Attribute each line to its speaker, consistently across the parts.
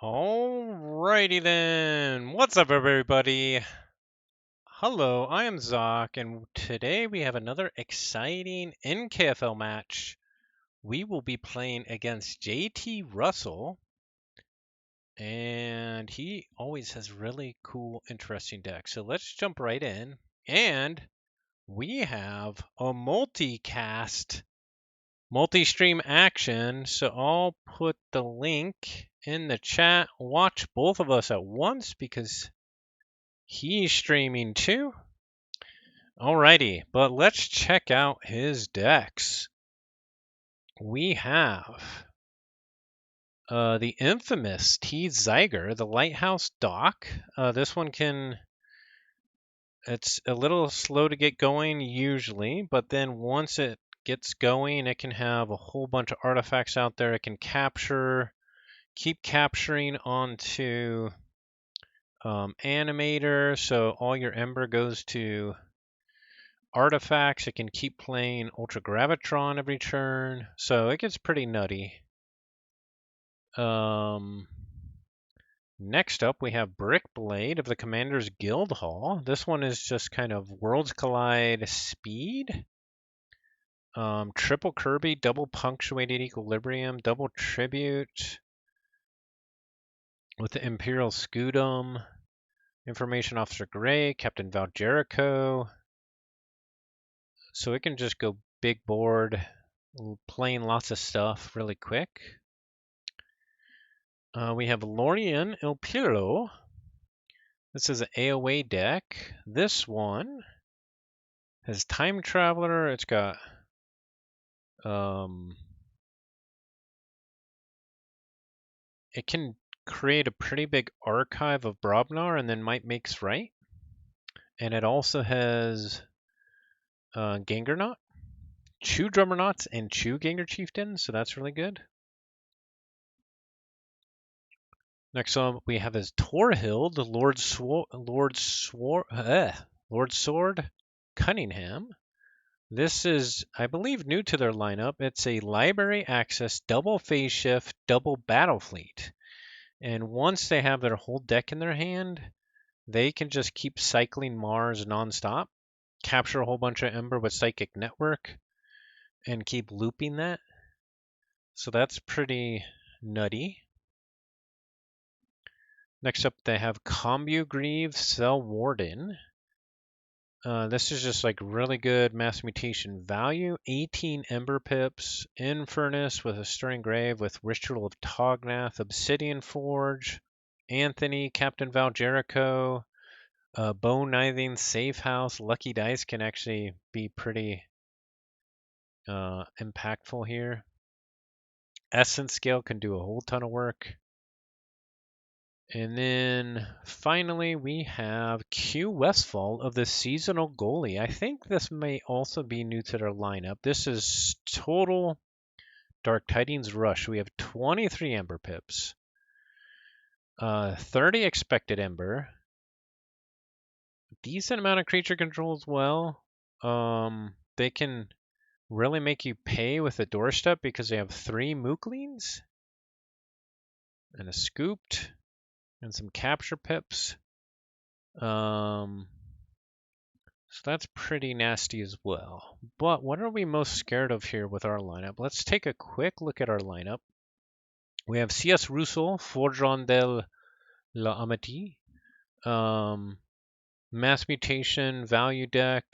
Speaker 1: Alrighty then. What's up, everybody? Hello, I am xoque, and today we have another exciting NKFL match. We will be playing against jtrussell, and he always has really cool, interesting decks. So let's jump right in. And we have a multicast, multi-stream action. So I'll put the link in the chat. Watch both of us at once because he's streaming too. Alrighty, but let's check out his decks. We have the infamous T. Zyger, the Lighthouse Dock. This one it's a little slow to get going usually, but then once it gets going, it can have a whole bunch of artifacts out there. It can keep capturing onto animator, so all your ember goes to artifacts. It can keep playing Ultra Gravitron every turn, so it gets pretty nutty. Next up, we have Brick Blade of the Commander's Guild Hall. This one is just kind of Worlds Collide speed. Triple Kirby, double punctuated equilibrium, double tribute with the Imperial Scudum, Information Officer Gray, Captain Val Jericho. So it can just go big board, playing lots of stuff really quick. We have Lorien El Pirlo. This is an AoA deck. This one has Time Traveler. It's got it can create a pretty big archive of Brobnar and then Might Makes Right. And it also has Gangernaut, 2 Drummernauts, and 2 Ganger Chieftains, so that's really good. Next up, we have his Torhild, Lord Sword Cunningham. This is, I believe, new to their lineup. It's a library access, double phase shift, double battle fleet. And once they have their whole deck in their hand, they can just keep cycling Mars nonstop, capture a whole bunch of Ember with Psychic Network, and keep looping that. So that's pretty nutty. Next up, they have Combugrieve Cell Warden. This is just like really good mass mutation value. 18 Ember Pips, Infernus with a Stirring Grave with Ritual of Tognath, Obsidian Forge, Anthony, Captain Val Jericho, Bone Knithing, Safe House. Lucky Dice can actually be pretty impactful here. Essence Scale can do a whole ton of work. And then finally, we have Q Westfall of the Seasonal Goalie. I think this may also be new to their lineup. This is total Dark Tidings Rush. We have 23 Ember Pips, 30 Expected Ember, decent amount of creature control as well. They can really make you pay with a doorstep because they have 3 Mooklings and a Scooped and some Capture Pips. So that's pretty nasty as well. But what are we most scared of here with our lineup? Let's take a quick look at our lineup. We have CS Russell, Forgeron del la Amity, Mass Mutation, Value Deck,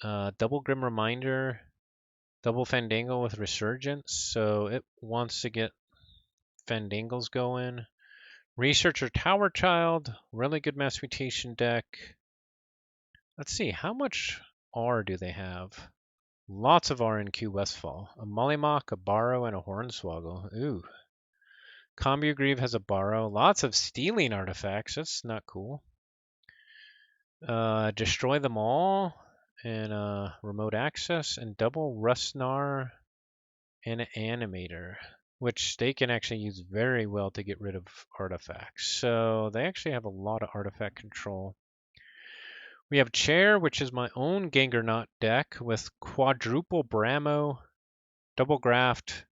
Speaker 1: Double Grim Reminder, Double Fandango with Resurgence, so it wants to get Fandangles going. Researcher Tower Child, really good Mass Mutation deck. Let's see, how much R do they have? Lots of R in Q Westfall. A Mollymock, a Borrow, and a Hornswoggle. Ooh. Combugrieve has a Borrow. Lots of stealing artifacts. That's not cool. Destroy them all. And remote access. And double Rustnar and an Animator. Which they can actually use very well to get rid of artifacts. So they actually have a lot of artifact control. We have Chair, which is my own Gangernaut deck with quadruple Bramo, double Graft,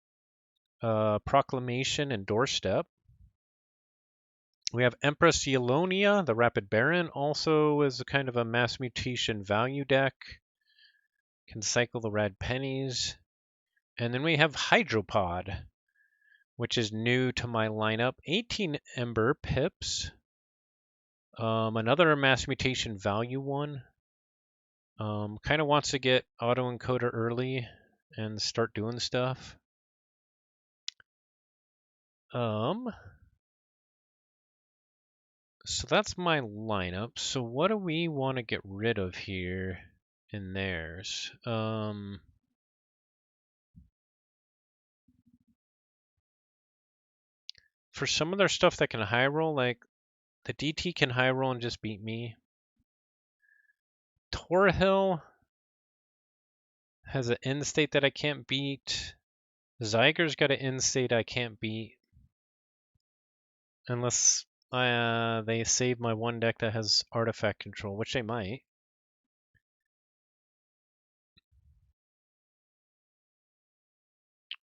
Speaker 1: Proclamation, and Doorstep. We have Empress Yelonia, the Rapid Baron, also is a kind of a mass mutation value deck. Can cycle the red pennies. And then we have Hydropod, which is new to my lineup. 18 Ember pips. Another mass mutation value one. Kind of wants to get autoencoder early and start doing stuff. So that's my lineup. So what do we want to get rid of here in theirs? For some of their stuff that can high roll, like the DT can high roll and just beat me. Torhill has an end state that I can't beat. Zyger's got an end state I can't beat. Unless they save my one deck that has artifact control, which they might.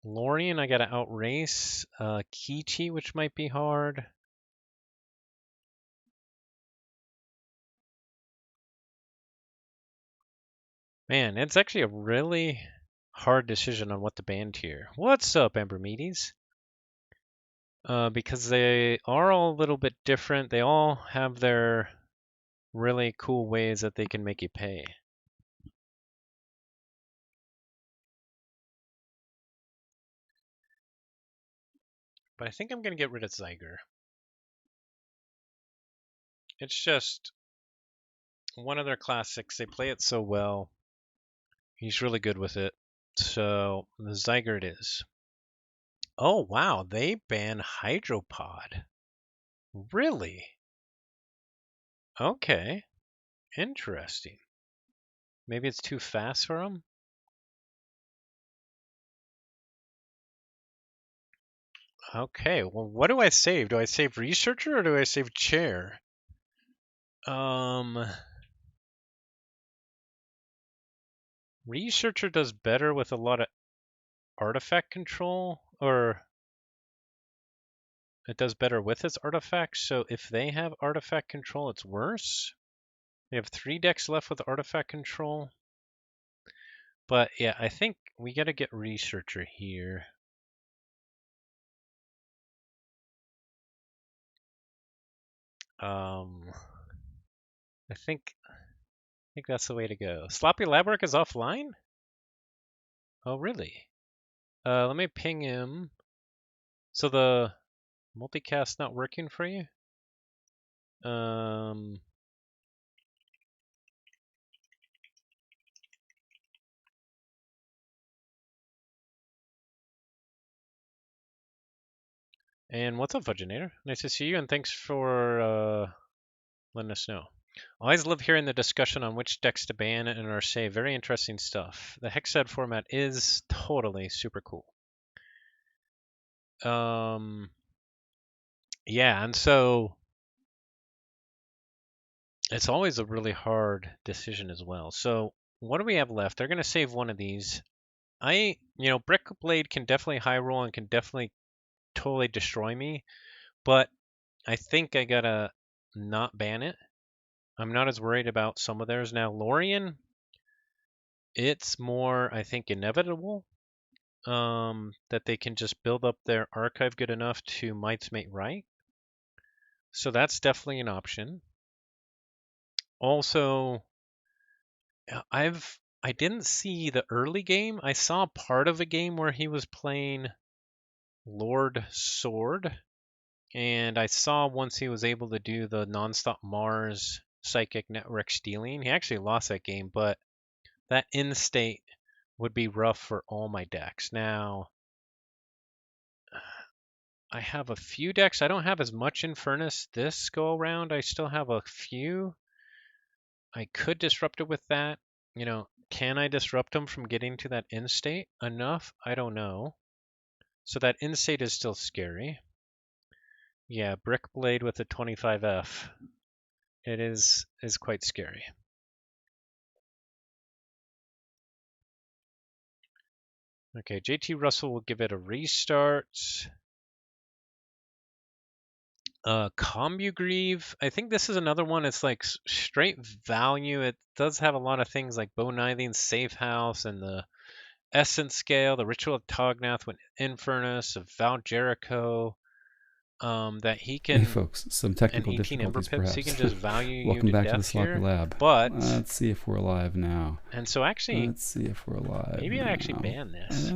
Speaker 1: Lorien, I gotta outrace. Kichi, which might be hard. Man, it's actually a really hard decision on what to ban here. What's up, Ambermedes? Because they are all a little bit different. They all have their really cool ways that they can make you pay. But I think I'm going to get rid of Zyger. It's just one of their classics. They play it so well. He's really good with it. So the Zyger it is. Oh, wow. They ban Hydropod. Really? Okay. Interesting. Maybe it's too fast for him? Okay, well, what do I save? Do I save Researcher or do I save Chair? Researcher does better with a lot of artifact control, or it does better with its artifacts, so if they have artifact control, it's worse. They have 3 decks left with artifact control. But yeah, I think we gotta get Researcher here. I think that's the way to go. Sloppy Labwork is offline? Oh, really? Let me ping him. So the multicast not working for you? And what's up, Fudginator? Nice to see you, and thanks for letting us know. Always love hearing the discussion on which decks to ban and or save. Very interesting stuff. The Hexad format is totally super cool. Yeah, and so it's always a really hard decision as well. So what do we have left? They're going to save one of these. Brick Blade can definitely high roll and can definitely totally destroy me, but I think I gotta not ban it. I'm not as worried about some of theirs now. Lorien, it's more, I think, inevitable that they can just build up their archive good enough to Might's Mate right. So that's definitely an option. Also, I didn't see the early game. I saw part of a game where he was playing Lord Sword, and I saw once he was able to do the nonstop Mars psychic network stealing. He actually lost that game, but that end state would be rough for all my decks. Now, I have a few decks. I don't have as much Infernus this go around. I still have a few. I could disrupt it with that. Can I disrupt them from getting to that end state enough? I don't know. So that end state is still scary. Yeah, Brick Blade with a 25F. It is quite scary. Okay, JT Russell will give it a restart. Combugrieve. I think this is another one. It's like straight value. It does have a lot of things like Bonithing's Safe House and the Essence Scale, the Ritual of Tognath with Infernus, of Val Jericho. That he can.
Speaker 2: Hey folks, some technical
Speaker 1: and 18 Ember
Speaker 2: difficulties
Speaker 1: Pips,
Speaker 2: perhaps.
Speaker 1: he can just value you
Speaker 2: Welcome
Speaker 1: to
Speaker 2: back to the
Speaker 1: death here.
Speaker 2: Slocker Lab.
Speaker 1: But
Speaker 2: let's see if we're alive now.
Speaker 1: And so actually,
Speaker 2: let's see if we're alive.
Speaker 1: Maybe
Speaker 2: now.
Speaker 1: I actually ban this.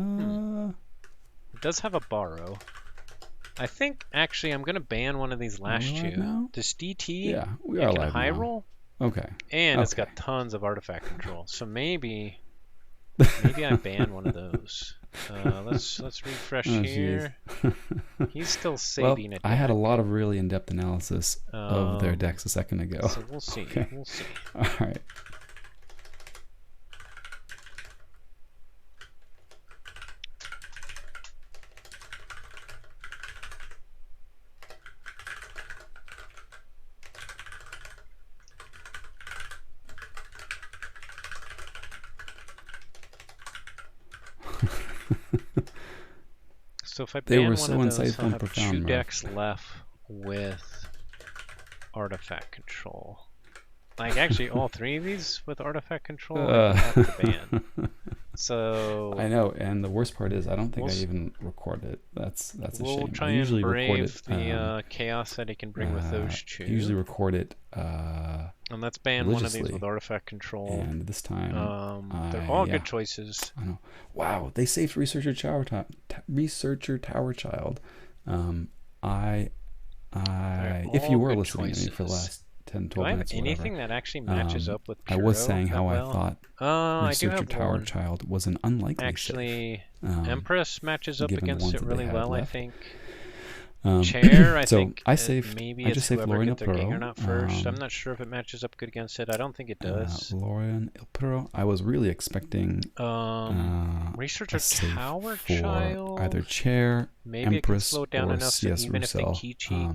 Speaker 1: It does have a borrow. I think actually I'm gonna ban one of these last two.
Speaker 2: Now?
Speaker 1: This DT,
Speaker 2: yeah, we are
Speaker 1: it can
Speaker 2: alive
Speaker 1: high
Speaker 2: now.
Speaker 1: roll.
Speaker 2: Okay.
Speaker 1: And it's got tons of artifact control. So maybe I ban one of those. Let's refresh here. He's still saving it.
Speaker 2: I had a lot of really in-depth analysis of their decks a second ago.
Speaker 1: So we'll see.
Speaker 2: Okay.
Speaker 1: We'll see.
Speaker 2: All right.
Speaker 1: So if I ban one
Speaker 2: so
Speaker 1: of those,
Speaker 2: insightful
Speaker 1: I'll
Speaker 2: and
Speaker 1: have
Speaker 2: profound,
Speaker 1: two decks left with artifact control. Like actually all three of these with artifact control, I have to ban. So
Speaker 2: I know, and the worst part is I don't think I even record it. That's a shame.
Speaker 1: We'll try
Speaker 2: I usually
Speaker 1: and
Speaker 2: record
Speaker 1: brave
Speaker 2: it,
Speaker 1: the chaos that he can bring with those two.
Speaker 2: I usually record it.
Speaker 1: And let's ban one of these with artifact control.
Speaker 2: And this time,
Speaker 1: they're all good choices.
Speaker 2: I know. Wow, they saved Researcher Tower Child. If you were listening to me for the last 10, 12 minutes,
Speaker 1: do I have anything that actually matches up with Puro?
Speaker 2: I was saying how I thought Researcher
Speaker 1: I do have
Speaker 2: Tower Child was an unlikely
Speaker 1: actually
Speaker 2: save.
Speaker 1: Empress matches up against it really well, I think.
Speaker 2: Chair,
Speaker 1: I think
Speaker 2: I saved.
Speaker 1: Maybe
Speaker 2: I
Speaker 1: it's
Speaker 2: just saved
Speaker 1: whoever
Speaker 2: Lorien
Speaker 1: gets their Ganger
Speaker 2: Ilpero.
Speaker 1: Knot first. I'm not sure if it matches up good against it. I don't think it does.
Speaker 2: Lorien Ilpero. I was really expecting
Speaker 1: Researcher Tower
Speaker 2: for
Speaker 1: Child.
Speaker 2: either Chair,
Speaker 1: maybe
Speaker 2: Empress,
Speaker 1: it can slow down
Speaker 2: or
Speaker 1: enough
Speaker 2: CS
Speaker 1: so even
Speaker 2: Roussel.
Speaker 1: if they key cheat.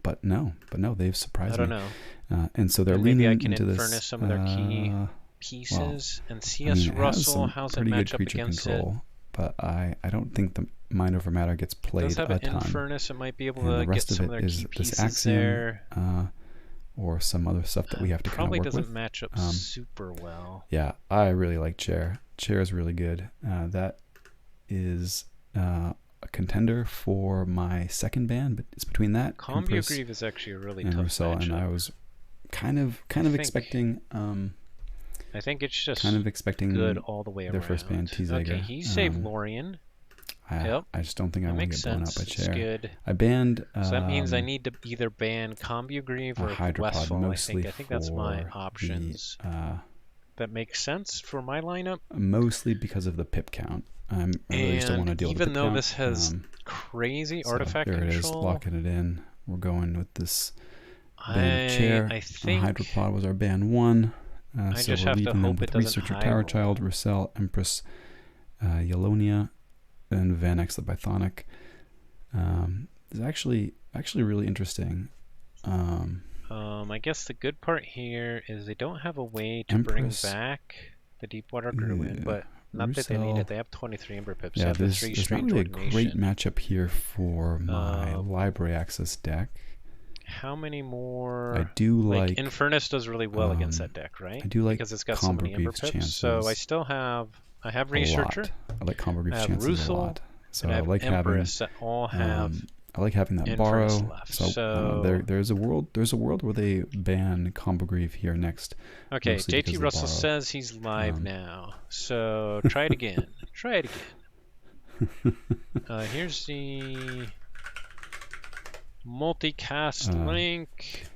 Speaker 2: But no, they've surprised me.
Speaker 1: I don't know.
Speaker 2: And so they're
Speaker 1: and
Speaker 2: leaning
Speaker 1: maybe I can
Speaker 2: into
Speaker 1: infernus
Speaker 2: this.
Speaker 1: some of their key pieces. And CS Russell, how's it
Speaker 2: pretty
Speaker 1: match
Speaker 2: good
Speaker 1: up
Speaker 2: creature
Speaker 1: against
Speaker 2: control,
Speaker 1: it?
Speaker 2: But I don't think the Mind Over Matter gets played
Speaker 1: Does have
Speaker 2: a
Speaker 1: an
Speaker 2: ton.
Speaker 1: Infernus, it might be able
Speaker 2: And
Speaker 1: to
Speaker 2: the rest
Speaker 1: get some of
Speaker 2: of
Speaker 1: their
Speaker 2: it
Speaker 1: key
Speaker 2: is this
Speaker 1: pieces
Speaker 2: Axiom,
Speaker 1: there.
Speaker 2: Or some other stuff that we have to kind of work with.
Speaker 1: Probably doesn't match up super well.
Speaker 2: Yeah, I really like Chair. Chair is really good. That is a contender for my second ban, but it's between that
Speaker 1: Combugrieve is actually a really
Speaker 2: and
Speaker 1: tough
Speaker 2: Roussel,
Speaker 1: matchup.
Speaker 2: and I was kind of expecting.
Speaker 1: I think it's just
Speaker 2: kind of expecting
Speaker 1: good all the way around.
Speaker 2: Their first ban, T-Zager.
Speaker 1: Okay, he saved Lorien.
Speaker 2: I just don't think I want to get blown up by Chair.
Speaker 1: Good.
Speaker 2: I banned.
Speaker 1: So that means I need to either ban Combugrieve or Westfall. I think that's my options. That makes sense for my lineup.
Speaker 2: Mostly because of the pip count. I really just don't want to deal with the pip count.
Speaker 1: Even though this has crazy artifact control.
Speaker 2: There it is, locking it in. We're going with this ban of Chair.
Speaker 1: I think
Speaker 2: Hydropod was our ban 1. So
Speaker 1: just
Speaker 2: we're
Speaker 1: have to
Speaker 2: leaving them
Speaker 1: hope
Speaker 2: with
Speaker 1: it doesn't
Speaker 2: Researcher
Speaker 1: high
Speaker 2: Tower
Speaker 1: roll.
Speaker 2: Child, Roussel, Empress, Yolonia, and Van X the Bythonic. It's actually really interesting.
Speaker 1: I guess the good part here is they don't have a way to bring back the Deepwater Gruin, but not that they need it. They have 23 Ember Pips.
Speaker 2: Yeah,
Speaker 1: so
Speaker 2: there's not really a great matchup here for my Library Access deck.
Speaker 1: How many more?
Speaker 2: I do like
Speaker 1: Infernus does really well against that deck, right?
Speaker 2: I do like
Speaker 1: because it's got so many Ember Pips.
Speaker 2: chances.
Speaker 1: So I have Researcher.
Speaker 2: I like Combugrief's chances
Speaker 1: Russell,
Speaker 2: a lot. So
Speaker 1: I
Speaker 2: like having
Speaker 1: Empress that all have.
Speaker 2: I like having that
Speaker 1: Infernus
Speaker 2: borrow.
Speaker 1: left.
Speaker 2: So there's a world where they ban Combugrief here next.
Speaker 1: Okay, JT Russell says he's live now. So try it again. Try it again. Here's the multicast link.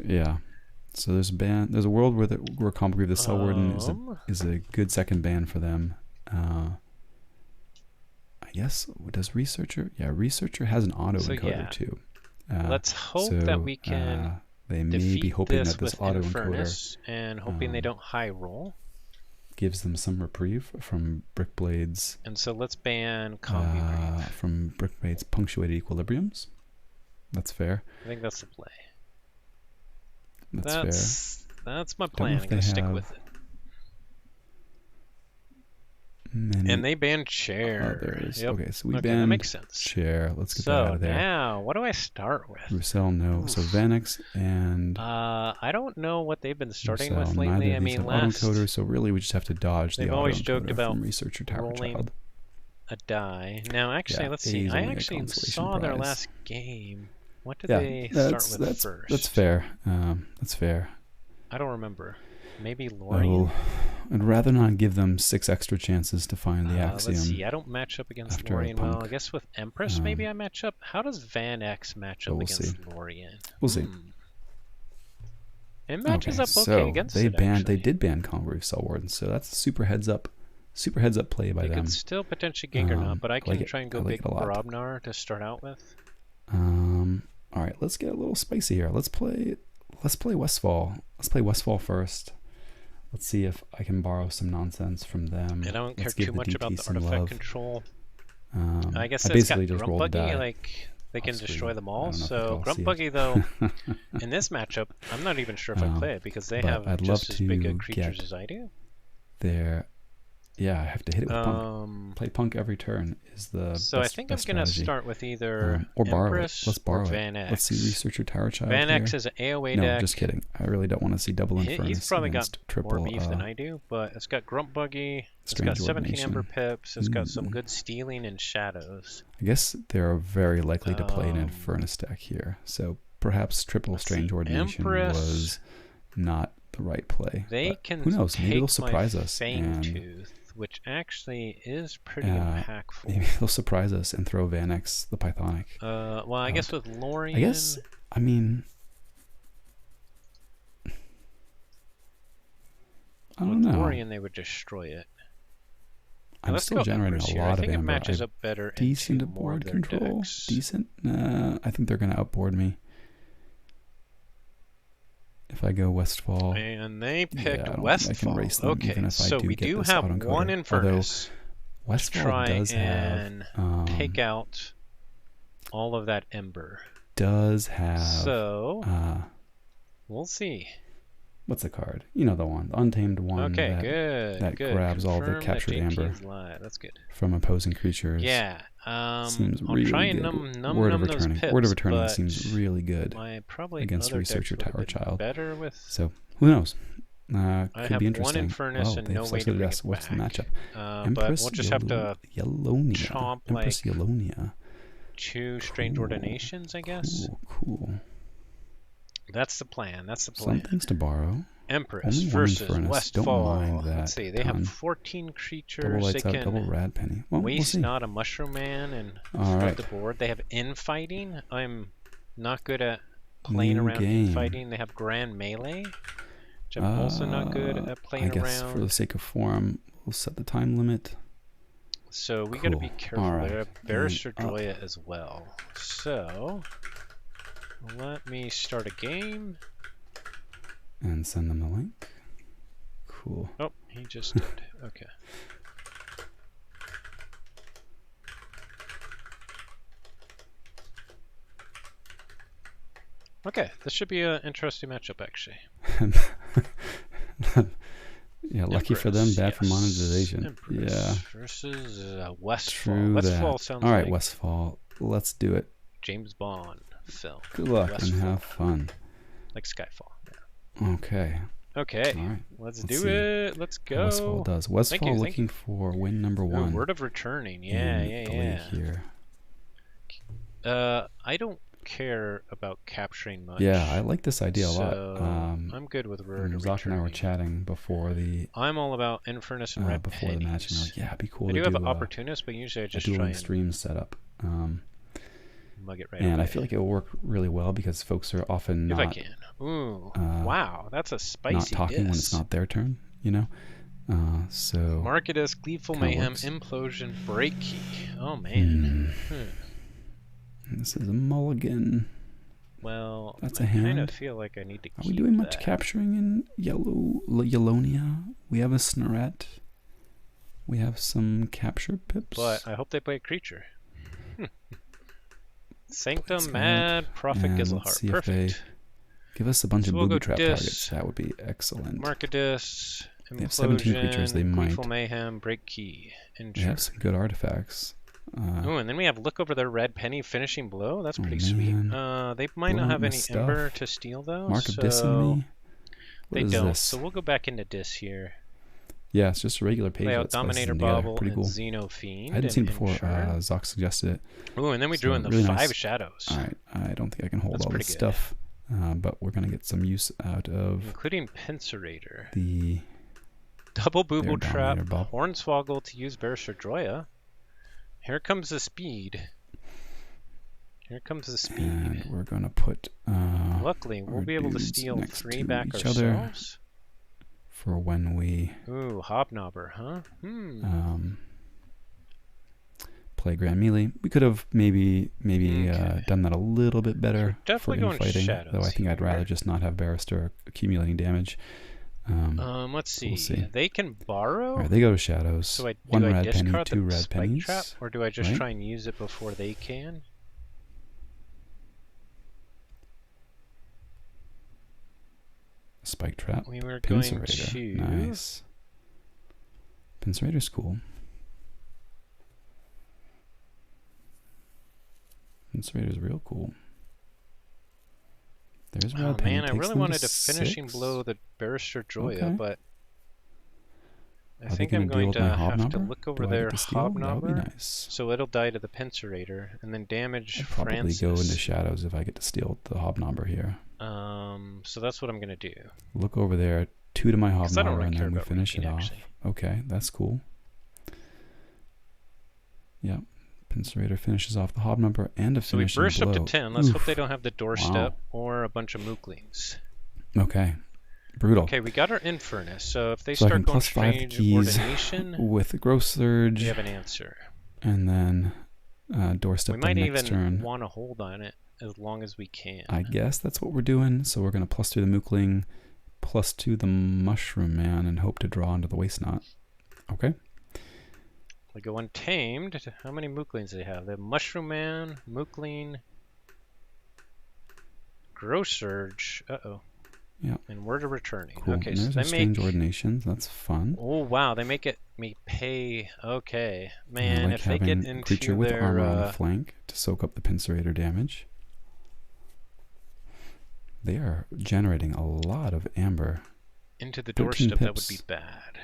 Speaker 2: Yeah. So there's a world where Combugrief the Cell Warden is a good second ban for them. I guess, does Researcher? Yeah, Researcher has an auto encoder too.
Speaker 1: Let's hope that we can
Speaker 2: they may be hoping that this auto
Speaker 1: encoder and hoping they don't high roll
Speaker 2: gives them some reprieve from Brickblade's.
Speaker 1: And so let's ban Combugrief
Speaker 2: from Brickblade's punctuated equilibriums. That's fair.
Speaker 1: I think that's the play.
Speaker 2: That's fair.
Speaker 1: That's my plan. I'm gonna stick with it.
Speaker 2: many
Speaker 1: And they banned chair.
Speaker 2: others.
Speaker 1: Yep.
Speaker 2: Okay, so we
Speaker 1: Okay,
Speaker 2: banned
Speaker 1: that makes sense.
Speaker 2: chair. Let's get that
Speaker 1: So
Speaker 2: out of there.
Speaker 1: now, what do I start with?
Speaker 2: Roussel, no. So Vanex and
Speaker 1: I don't know what they've been starting
Speaker 2: Roussel,
Speaker 1: with lately.
Speaker 2: neither
Speaker 1: I
Speaker 2: of these
Speaker 1: mean,
Speaker 2: have
Speaker 1: last
Speaker 2: autoencoder, so really we just have to dodge the
Speaker 1: they've always joked
Speaker 2: autoencoder
Speaker 1: about
Speaker 2: from Researcher Tower
Speaker 1: rolling
Speaker 2: Child.
Speaker 1: a die. Now, actually,
Speaker 2: Yeah,
Speaker 1: let's
Speaker 2: A
Speaker 1: see.
Speaker 2: is
Speaker 1: I
Speaker 2: only a
Speaker 1: actually
Speaker 2: consolation
Speaker 1: saw their
Speaker 2: prize.
Speaker 1: last game. What did
Speaker 2: Yeah,
Speaker 1: they start with first?
Speaker 2: that's fair. That's fair.
Speaker 1: I don't remember. Maybe Lorien?
Speaker 2: I'd rather not give them 6 extra chances to find the axiom.
Speaker 1: Let's see. I don't match up against
Speaker 2: after a
Speaker 1: Lorien well.
Speaker 2: punk.
Speaker 1: I guess with Empress maybe I match up. How does Van X match up
Speaker 2: we'll
Speaker 1: against
Speaker 2: see.
Speaker 1: Lorien?
Speaker 2: We'll see.
Speaker 1: It matches up okay
Speaker 2: so
Speaker 1: against
Speaker 2: they
Speaker 1: it,
Speaker 2: banned.
Speaker 1: actually.
Speaker 2: They did ban Congreve Cell Warden, so that's a super heads up play by
Speaker 1: They
Speaker 2: them.
Speaker 1: could still potentially gank or not, but I can try and go big
Speaker 2: it a lot.
Speaker 1: Brobnar to start out with.
Speaker 2: All right, let's get a little spicy here. Let's play Westfall. Let's play Westfall first. Let's see if I can borrow some nonsense from them.
Speaker 1: And I don't care
Speaker 2: Let's give
Speaker 1: too
Speaker 2: the
Speaker 1: much
Speaker 2: DT
Speaker 1: about the
Speaker 2: some
Speaker 1: artifact
Speaker 2: love.
Speaker 1: control.
Speaker 2: I
Speaker 1: guess it's
Speaker 2: basically
Speaker 1: got
Speaker 2: just
Speaker 1: Grunt
Speaker 2: rolled a
Speaker 1: Buggy,
Speaker 2: die.
Speaker 1: like they can
Speaker 2: Off
Speaker 1: destroy
Speaker 2: screen.
Speaker 1: them
Speaker 2: I
Speaker 1: all.
Speaker 2: don't know if you
Speaker 1: So
Speaker 2: can
Speaker 1: Grunt
Speaker 2: see it.
Speaker 1: Buggy, though, in this matchup, I'm not even sure if I play it because they
Speaker 2: but
Speaker 1: have
Speaker 2: I'd love
Speaker 1: just as big a
Speaker 2: to
Speaker 1: creatures
Speaker 2: get
Speaker 1: as I do.
Speaker 2: Yeah, I have to hit it with punk. Play punk every turn is the
Speaker 1: So
Speaker 2: best,
Speaker 1: I think
Speaker 2: best
Speaker 1: I'm going to
Speaker 2: strategy.
Speaker 1: start with either
Speaker 2: or borrow
Speaker 1: Empress
Speaker 2: it. Let's borrow
Speaker 1: or
Speaker 2: it.
Speaker 1: Van X.
Speaker 2: Let's see Researcher Tower Child
Speaker 1: Van
Speaker 2: here.
Speaker 1: X is an AoA
Speaker 2: No,
Speaker 1: deck.
Speaker 2: just kidding. I really don't want to see double Infernus
Speaker 1: He's probably got
Speaker 2: against triple
Speaker 1: more beef than I do, but it's got Grunt Buggy, it's got
Speaker 2: Strange
Speaker 1: 17
Speaker 2: Ordination.
Speaker 1: Ember Pips, it's got some good stealing and shadows.
Speaker 2: I guess they're very likely to play an Infernus deck here, so perhaps triple Strange Ordination was not the right play.
Speaker 1: They
Speaker 2: but
Speaker 1: can
Speaker 2: who knows? Maybe they'll surprise us.
Speaker 1: Fangtooth, which actually is pretty impactful.
Speaker 2: Maybe they'll surprise us and throw Van X the Pythonic.
Speaker 1: Well, I guess with Lorien...
Speaker 2: I mean... I don't know.
Speaker 1: With Lorien, they would destroy it.
Speaker 2: I'm still generating a lot of amber.
Speaker 1: I think it matches up better
Speaker 2: decent
Speaker 1: into more
Speaker 2: board
Speaker 1: of their
Speaker 2: control.
Speaker 1: decks.
Speaker 2: Decent? I think they're going to outboard me. If I go Westfall.
Speaker 1: And they picked
Speaker 2: I
Speaker 1: Westfall.
Speaker 2: can race them,
Speaker 1: Okay,
Speaker 2: even if I
Speaker 1: so
Speaker 2: do
Speaker 1: we
Speaker 2: get
Speaker 1: do
Speaker 2: this
Speaker 1: have
Speaker 2: autoencoder.
Speaker 1: one Infernus.
Speaker 2: Westfall
Speaker 1: try
Speaker 2: does
Speaker 1: and
Speaker 2: have
Speaker 1: take out all of that Ember.
Speaker 2: Does have
Speaker 1: so we'll see.
Speaker 2: What's the card? You know the one, the untamed one.
Speaker 1: Okay,
Speaker 2: that grabs all the captured amber.
Speaker 1: That's good.
Speaker 2: From opposing creatures.
Speaker 1: Yeah.
Speaker 2: Seems
Speaker 1: I'll
Speaker 2: really
Speaker 1: try and
Speaker 2: good.
Speaker 1: numb
Speaker 2: Word of
Speaker 1: those
Speaker 2: returning.
Speaker 1: pips,
Speaker 2: Word of returning
Speaker 1: but
Speaker 2: seems really good
Speaker 1: probably
Speaker 2: against
Speaker 1: other
Speaker 2: Researcher
Speaker 1: decks would
Speaker 2: Tower
Speaker 1: have been
Speaker 2: Child.
Speaker 1: Better with.
Speaker 2: So who knows?
Speaker 1: I
Speaker 2: Could
Speaker 1: have
Speaker 2: be interesting.
Speaker 1: one Infernus and no way to bring it
Speaker 2: What's the
Speaker 1: back.
Speaker 2: matchup?
Speaker 1: But we'll just have to
Speaker 2: Yellonia.
Speaker 1: chomp
Speaker 2: Empress
Speaker 1: like
Speaker 2: Yellonia.
Speaker 1: 2 Strange Ordinations, I guess.
Speaker 2: Cool.
Speaker 1: That's the plan. That's the plan.
Speaker 2: Some things to borrow.
Speaker 1: Empress
Speaker 2: Only
Speaker 1: versus
Speaker 2: Infernus.
Speaker 1: Westfall.
Speaker 2: Don't mind that.
Speaker 1: Let's see. They have 14 creatures.
Speaker 2: Double lights
Speaker 1: they
Speaker 2: out,
Speaker 1: can
Speaker 2: double rad penny. Well,
Speaker 1: waste
Speaker 2: we'll see.
Speaker 1: not a Mushroom Man and flip the board. They have infighting. I'm not good at playing around infighting. They have Grand Melee, which I'm also not good at playing around.
Speaker 2: I guess for the sake of form, we'll set the time limit.
Speaker 1: So we got to be careful. They have Barrister Joya as well. So let me start a game.
Speaker 2: And send them the link. Cool.
Speaker 1: Oh, he just did. Okay. Okay, this should be an interesting matchup, actually.
Speaker 2: Yeah, lucky for them, bad for monetization.
Speaker 1: Empress
Speaker 2: yeah.
Speaker 1: Versus Westfall.
Speaker 2: True
Speaker 1: Westfall
Speaker 2: that.
Speaker 1: sounds
Speaker 2: All right,
Speaker 1: like
Speaker 2: Westfall. Let's do it.
Speaker 1: James Bond film.
Speaker 2: Good luck
Speaker 1: Westfall.
Speaker 2: and have fun.
Speaker 1: Like Skyfall. Yeah.
Speaker 2: Okay.
Speaker 1: Okay.
Speaker 2: All right.
Speaker 1: Let's do it. Let's go.
Speaker 2: Westfall does. Westfall looking for win number 1.
Speaker 1: Word of returning. Yeah.
Speaker 2: Here.
Speaker 1: I don't care about capturing much.
Speaker 2: Yeah, I like this idea a lot.
Speaker 1: I'm good with word of
Speaker 2: Zoc and I were
Speaker 1: returning.
Speaker 2: chatting before the.
Speaker 1: I'm all about Infernus and Red
Speaker 2: before the match, and we're like, yeah, it'd be cool.
Speaker 1: I
Speaker 2: to
Speaker 1: do have
Speaker 2: do
Speaker 1: Opportunist, but usually I just
Speaker 2: a dual
Speaker 1: try and
Speaker 2: extreme setup.
Speaker 1: mug it right
Speaker 2: and
Speaker 1: away.
Speaker 2: I feel like it will work really well because folks are often not.
Speaker 1: If I can. Ooh, wow, that's a spicy
Speaker 2: not talking when it's not their turn, you know. So.
Speaker 1: Marketus, Gleeful Mayhem,
Speaker 2: works.
Speaker 1: Implosion, Break Key. Oh man.
Speaker 2: This is a mulligan.
Speaker 1: Well,
Speaker 2: that's
Speaker 1: I
Speaker 2: a hand.
Speaker 1: kind of feel like I need to.
Speaker 2: Are we doing much capturing in Yellonia? We have a Snarette. We have some capture pips.
Speaker 1: But I hope they play a creature. Sanctum, Mad, Prophet, Gizelheart. Perfect.
Speaker 2: Give us a bunch of
Speaker 1: we'll
Speaker 2: booby
Speaker 1: go
Speaker 2: trap
Speaker 1: Dis,
Speaker 2: targets. That would be excellent.
Speaker 1: Marketus,
Speaker 2: They have 17 creatures. They might.
Speaker 1: Gleeful Mayhem, Break Key,
Speaker 2: They have some good artifacts.
Speaker 1: Oh, and then we have Look Over Their Red Penny, Finishing Blow. That's pretty sweet. They might
Speaker 2: Blow
Speaker 1: not have
Speaker 2: my
Speaker 1: any
Speaker 2: stuff.
Speaker 1: Ember to steal, though.
Speaker 2: Mark of Dis in me?
Speaker 1: They
Speaker 2: What is
Speaker 1: don't,
Speaker 2: this?
Speaker 1: so we'll go back into Dis here.
Speaker 2: Yeah, it's just a regular page.
Speaker 1: Play out
Speaker 2: Let's play
Speaker 1: Dominator
Speaker 2: something together.
Speaker 1: Bobble
Speaker 2: Pretty
Speaker 1: and
Speaker 2: cool.
Speaker 1: Xenofiend.
Speaker 2: I hadn't seen it
Speaker 1: and
Speaker 2: before.
Speaker 1: Ensure.
Speaker 2: Zoc suggested it.
Speaker 1: Ooh, and then we drew in the
Speaker 2: really
Speaker 1: 5
Speaker 2: nice.
Speaker 1: shadows.
Speaker 2: Alright, I don't think I can hold
Speaker 1: That's
Speaker 2: all
Speaker 1: pretty
Speaker 2: this
Speaker 1: good.
Speaker 2: stuff. But we're going to get some use out of
Speaker 1: Including Pincerator.
Speaker 2: the
Speaker 1: Double Booble Trap,
Speaker 2: Dominator Bobble.
Speaker 1: Hornswoggle to use Barrister Droya. Here comes the speed. Here comes the speed.
Speaker 2: And we're going to put
Speaker 1: Luckily, we'll
Speaker 2: our
Speaker 1: be able to
Speaker 2: dudes
Speaker 1: steal
Speaker 2: next
Speaker 1: 3
Speaker 2: to
Speaker 1: back
Speaker 2: each other.
Speaker 1: ourselves.
Speaker 2: for when we
Speaker 1: Ooh, Hobnobber, huh?
Speaker 2: play Grand Melee. We could have maybe
Speaker 1: Okay.
Speaker 2: done that a little bit better
Speaker 1: So we're
Speaker 2: for
Speaker 1: definitely going
Speaker 2: infighting,
Speaker 1: shadows
Speaker 2: though I think I'd
Speaker 1: here.
Speaker 2: rather just not have Barrister accumulating damage.
Speaker 1: Let's see.
Speaker 2: we'll see.
Speaker 1: They can borrow.
Speaker 2: All right, they go to shadows.
Speaker 1: So do
Speaker 2: One
Speaker 1: I
Speaker 2: red penny,
Speaker 1: discard
Speaker 2: 2
Speaker 1: the
Speaker 2: red
Speaker 1: spike
Speaker 2: pennies.
Speaker 1: trap, or do I just
Speaker 2: right?
Speaker 1: try and use it before they can?
Speaker 2: Spike trap.
Speaker 1: We were going
Speaker 2: Pincerator.
Speaker 1: to.
Speaker 2: Nice. Pincerator's cool. Pincerator's real cool. There's
Speaker 1: Oh
Speaker 2: red penny.
Speaker 1: man, I
Speaker 2: Takes
Speaker 1: really
Speaker 2: them to
Speaker 1: wanted to finishing
Speaker 2: 6.
Speaker 1: blow the Barrister Droya,
Speaker 2: Okay.
Speaker 1: but I
Speaker 2: Are they
Speaker 1: think
Speaker 2: gonna
Speaker 1: I'm
Speaker 2: deal
Speaker 1: going
Speaker 2: with
Speaker 1: to
Speaker 2: my
Speaker 1: have to
Speaker 2: Hobnobber?
Speaker 1: look over
Speaker 2: Do I get
Speaker 1: their
Speaker 2: to steal? That would
Speaker 1: Hobnobber.
Speaker 2: be nice.
Speaker 1: So it'll die to the Pincerator, and then damage
Speaker 2: I'd probably
Speaker 1: Francis.
Speaker 2: go into shadows if I get to steal the Hobnobber here.
Speaker 1: So that's what I'm gonna do.
Speaker 2: Look over there. 2 to my
Speaker 1: 'Cause I don't
Speaker 2: Hobnobber,
Speaker 1: really
Speaker 2: and
Speaker 1: care
Speaker 2: then we
Speaker 1: about
Speaker 2: finish it
Speaker 1: ranking,
Speaker 2: off.
Speaker 1: actually.
Speaker 2: Okay, that's cool. Yep. Pincerator finishes off the Hobnobber and a
Speaker 1: So we
Speaker 2: finishing
Speaker 1: burst
Speaker 2: blow.
Speaker 1: up to 10. Let's hope
Speaker 2: Oof.
Speaker 1: they don't have the doorstep or a bunch of Mooklings.
Speaker 2: Okay. Brutal.
Speaker 1: Okay, we got our Infernus. So if they
Speaker 2: So I can
Speaker 1: start going
Speaker 2: +5
Speaker 1: strange
Speaker 2: keys
Speaker 1: ordination,
Speaker 2: with Growth Surge.
Speaker 1: we have an answer.
Speaker 2: And then doorstep
Speaker 1: We
Speaker 2: the
Speaker 1: might
Speaker 2: next
Speaker 1: even
Speaker 2: turn.
Speaker 1: want to hold on it as long as we can.
Speaker 2: I guess that's what we're doing. So we're going to +2 the Mookling, +2 the Mushroom Man, and hope to draw into the Waste Knot. Okay.
Speaker 1: We go Untamed. How many Mooklings do they have? They have Mushroom Man, Mookling, Grow Surge. Uh-oh.
Speaker 2: Yeah.
Speaker 1: And Word of Returning.
Speaker 2: Cool.
Speaker 1: Okay,
Speaker 2: And
Speaker 1: so
Speaker 2: there's
Speaker 1: they
Speaker 2: our Strange
Speaker 1: make...
Speaker 2: Ordinations. That's fun.
Speaker 1: Oh, wow. They make me pay... Okay.
Speaker 2: And I
Speaker 1: Man,
Speaker 2: like
Speaker 1: if they get
Speaker 2: having
Speaker 1: into
Speaker 2: creature with
Speaker 1: their...
Speaker 2: armor on the flank to soak up the Pincerator damage. They are generating a lot of amber.
Speaker 1: into the
Speaker 2: 13
Speaker 1: doorstep, that would be
Speaker 2: pips.
Speaker 1: bad.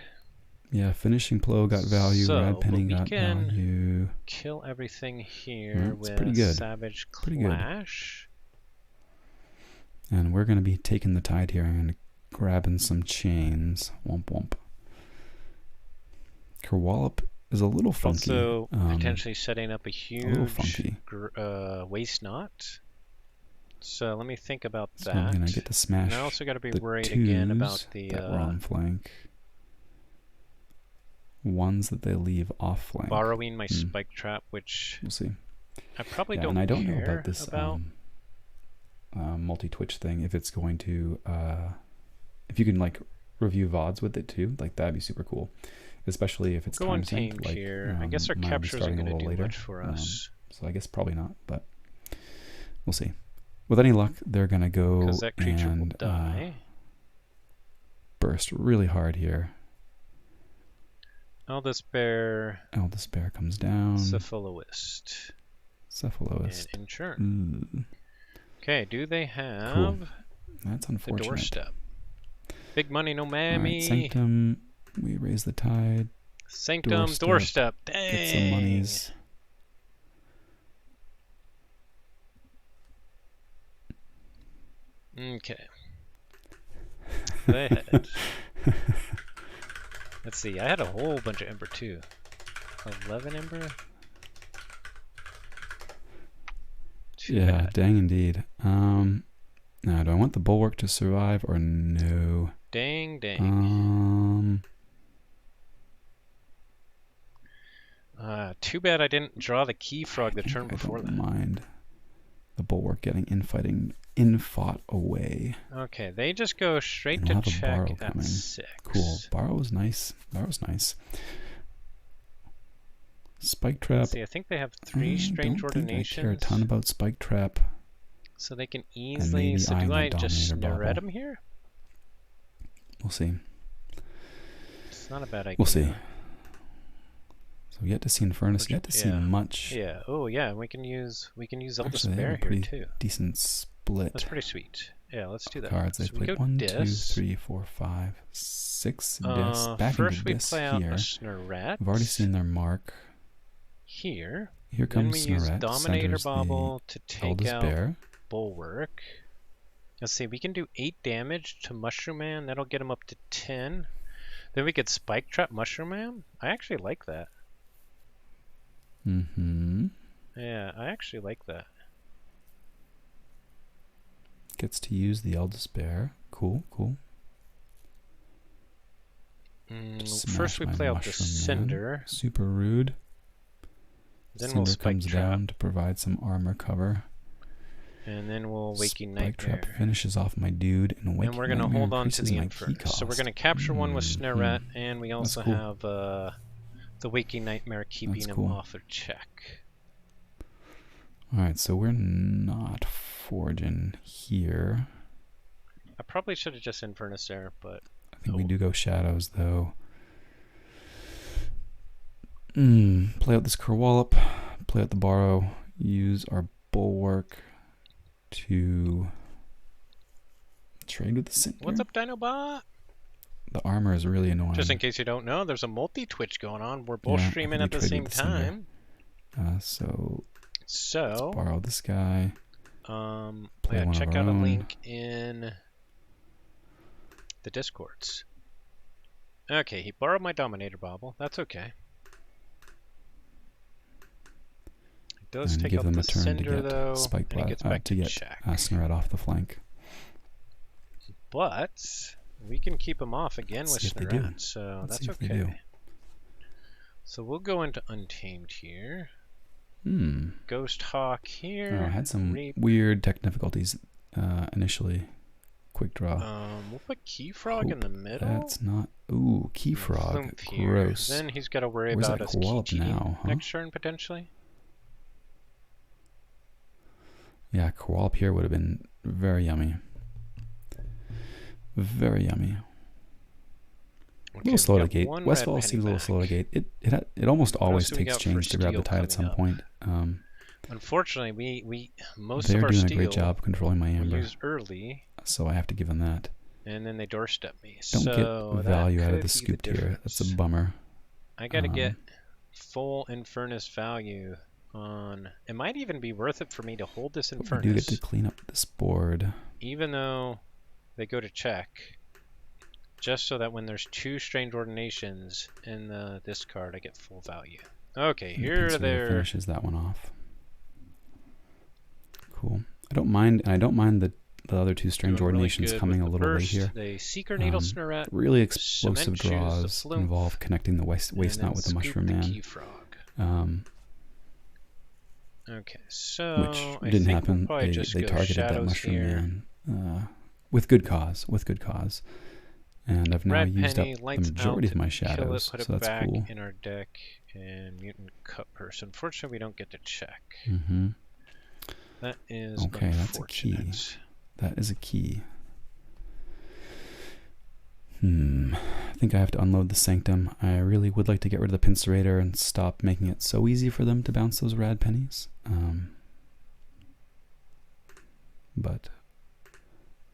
Speaker 2: Yeah, Finishing Blow got value.
Speaker 1: So,
Speaker 2: Red Penny
Speaker 1: but we
Speaker 2: got
Speaker 1: can
Speaker 2: value.
Speaker 1: Kill everything here
Speaker 2: It's
Speaker 1: with
Speaker 2: pretty good.
Speaker 1: Savage
Speaker 2: Pretty good.
Speaker 1: Clash.
Speaker 2: And we're going to be taking the tide here and grabbing some chains. Womp womp. Kerwallop is a little funky.
Speaker 1: Also, potentially setting up a
Speaker 2: little
Speaker 1: huge
Speaker 2: funky.
Speaker 1: Waste Knot. So let me think about
Speaker 2: So
Speaker 1: that.
Speaker 2: I'm going to get to smash
Speaker 1: And I also got to be
Speaker 2: the
Speaker 1: worried
Speaker 2: twos
Speaker 1: again about the
Speaker 2: that were on flank. Ones that they leave off flank.
Speaker 1: borrowing my Spike Trap, which
Speaker 2: We'll see.
Speaker 1: I probably
Speaker 2: Yeah,
Speaker 1: don't
Speaker 2: and I don't know
Speaker 1: care
Speaker 2: about this multi-twitch thing. If it's going to, if you can like review VODs with it too, like that'd be super cool. Especially if it's
Speaker 1: Go
Speaker 2: time
Speaker 1: Untamed
Speaker 2: synced. Like,
Speaker 1: here. I guess our
Speaker 2: mine will be
Speaker 1: capture isn't
Speaker 2: starting a
Speaker 1: going to
Speaker 2: little
Speaker 1: do
Speaker 2: later.
Speaker 1: much for us.
Speaker 2: So I guess probably not, but we'll see. With any luck, they're gonna go
Speaker 1: Because that creature will
Speaker 2: and
Speaker 1: die.
Speaker 2: burst really hard here.
Speaker 1: Eldest Bear,
Speaker 2: Eldest Bear comes down.
Speaker 1: Cephaloist,
Speaker 2: Cephaloist.
Speaker 1: and Inchurn. Okay, do they have
Speaker 2: Cool. That's
Speaker 1: the
Speaker 2: unfortunate.
Speaker 1: doorstep? Big money, no
Speaker 2: All
Speaker 1: mammy.
Speaker 2: right, Sanctum. We raise the tide.
Speaker 1: Sanctum, doorstep. Dang.
Speaker 2: Get some monies.
Speaker 1: Okay. Go ahead. Let's see. I had a whole bunch of Ember too. 11 Ember? Too
Speaker 2: Yeah,
Speaker 1: bad.
Speaker 2: dang indeed. Now, do I want the Bulwark to survive or no?
Speaker 1: Dang, dang. Too bad I didn't draw the Key Frog the turn before
Speaker 2: I
Speaker 1: that.
Speaker 2: don't mind the Bulwark getting infought away.
Speaker 1: Okay, they just go straight
Speaker 2: And we'll
Speaker 1: to
Speaker 2: have a Borrow
Speaker 1: check at
Speaker 2: coming.
Speaker 1: 6.
Speaker 2: Cool. Borrow was nice. Borrow's nice. Spike Trap.
Speaker 1: Let's see, I think they have 3 Strange
Speaker 2: I don't think I care a
Speaker 1: Ordinations.
Speaker 2: ton about Spike Trap.
Speaker 1: So they can easily...
Speaker 2: maybe
Speaker 1: So do
Speaker 2: eyeing
Speaker 1: I
Speaker 2: that
Speaker 1: just
Speaker 2: Dominator
Speaker 1: snare at
Speaker 2: Bobble.
Speaker 1: them here?
Speaker 2: We'll see.
Speaker 1: It's not a bad idea.
Speaker 2: We'll see. So yet to see Infernus, yet to see much.
Speaker 1: Yeah. Oh yeah, we can use Elder
Speaker 2: Actually, they
Speaker 1: Spare
Speaker 2: have a pretty
Speaker 1: here too.
Speaker 2: decent split.
Speaker 1: That's pretty sweet. Yeah, let's do that.
Speaker 2: Cards they've
Speaker 1: So we
Speaker 2: played
Speaker 1: go
Speaker 2: 1, 2,
Speaker 1: Dis.
Speaker 2: 3, 4, 5, 6 Dis. Back
Speaker 1: First
Speaker 2: into
Speaker 1: we
Speaker 2: Dis
Speaker 1: play out
Speaker 2: here.
Speaker 1: a Snurret.
Speaker 2: We've already seen their mark.
Speaker 1: Here.
Speaker 2: Here comes
Speaker 1: then we use
Speaker 2: Snurret.
Speaker 1: Dominator
Speaker 2: Centers
Speaker 1: Bobble
Speaker 2: the
Speaker 1: to take
Speaker 2: Eldest
Speaker 1: out
Speaker 2: Bear.
Speaker 1: Bulwark. Let's see, we can do 8 damage to Mushroom Man. That'll get him up to 10. Then we could Spike Trap Mushroom Man. I actually like that.
Speaker 2: Mm-hmm.
Speaker 1: Yeah, I actually like that.
Speaker 2: Gets to use the Eldest Bear. Cool, cool.
Speaker 1: First we play out the Cinder.
Speaker 2: Man. Super rude.
Speaker 1: Then
Speaker 2: Cinder
Speaker 1: we'll Spike
Speaker 2: comes
Speaker 1: Trap.
Speaker 2: down to provide some armor cover.
Speaker 1: And then we'll Waking
Speaker 2: Spike
Speaker 1: Nightmare.
Speaker 2: Trap finishes off my dude, and Waking
Speaker 1: And we're going to
Speaker 2: Nightmare
Speaker 1: hold on to the
Speaker 2: increases my key
Speaker 1: Infernus. So we're
Speaker 2: cost.
Speaker 1: going to capture one with Snurret, and we also
Speaker 2: cool.
Speaker 1: have the Waking Nightmare keeping him off of check.
Speaker 2: Alright, so we're not forging here.
Speaker 1: I probably should have just Infernus there, but...
Speaker 2: I think we do go Shadows, though. Play out this Kerwallop, play out the Borrow, use our Bulwark to trade with the Cinder.
Speaker 1: What's up, Dinobot?
Speaker 2: The armor is really annoying.
Speaker 1: Just in case you don't know, there's a multi-Twitch going on. We're both streaming at the same time.
Speaker 2: So
Speaker 1: let's
Speaker 2: borrow this guy.
Speaker 1: Check out a link in the Discords. Okay, he borrowed my Dominator Bobble. That's okay. It does take out the Cinder, though,
Speaker 2: Spike
Speaker 1: and he gets back to check.
Speaker 2: Snurret off the flank.
Speaker 1: But we can keep him off again with Snurret, so that's okay. So we'll go into Untamed here. Ghost Hawk here.
Speaker 2: I had some weird tech difficulties initially. Quick draw.
Speaker 1: We'll put Key Frog in the middle.
Speaker 2: That's not. Ooh, Key Frog. Gross.
Speaker 1: Then he's got to worry about his Key now, next turn potentially.
Speaker 2: Yeah, Kerwallop here would have been very yummy. Very yummy. A little slow to gate. Westfall seems a little slow to gate. It almost always takes change to grab the tide at some point.
Speaker 1: Unfortunately, most
Speaker 2: they're
Speaker 1: of our
Speaker 2: doing
Speaker 1: steel
Speaker 2: a great job controlling my amber.
Speaker 1: we use early,
Speaker 2: so I have to give them that.
Speaker 1: And then they doorstep me.
Speaker 2: Don't
Speaker 1: so
Speaker 2: get value out of the scooped here. That's a bummer.
Speaker 1: I gotta get full Infernus value on. It might even be worth it for me to hold this Infernus.
Speaker 2: We do get to clean up this board,
Speaker 1: even though they go to check. Just so that when there's 2 Strange Ordinations in the discard, I get full value. Okay, here there
Speaker 2: finishes that one off. Cool. I don't mind the other 2 Strange Ordinations coming a little late here.
Speaker 1: The Seeker Needle Snurret.
Speaker 2: Really explosive draws involve connecting the waste knot with the Mushroom Man.
Speaker 1: Okay, so
Speaker 2: which didn't happen. They targeted that Mushroom Man with good cause. And I've now used up the majority of my shadows, so that's cool.
Speaker 1: In our deck, and Mutant Cutpurse. Unfortunately, we don't get to check. That is
Speaker 2: okay. That's a key. That is a key. I think I have to unload the Sanctum. I really would like to get rid of the Pincerator and stop making it so easy for them to bounce those rad pennies. But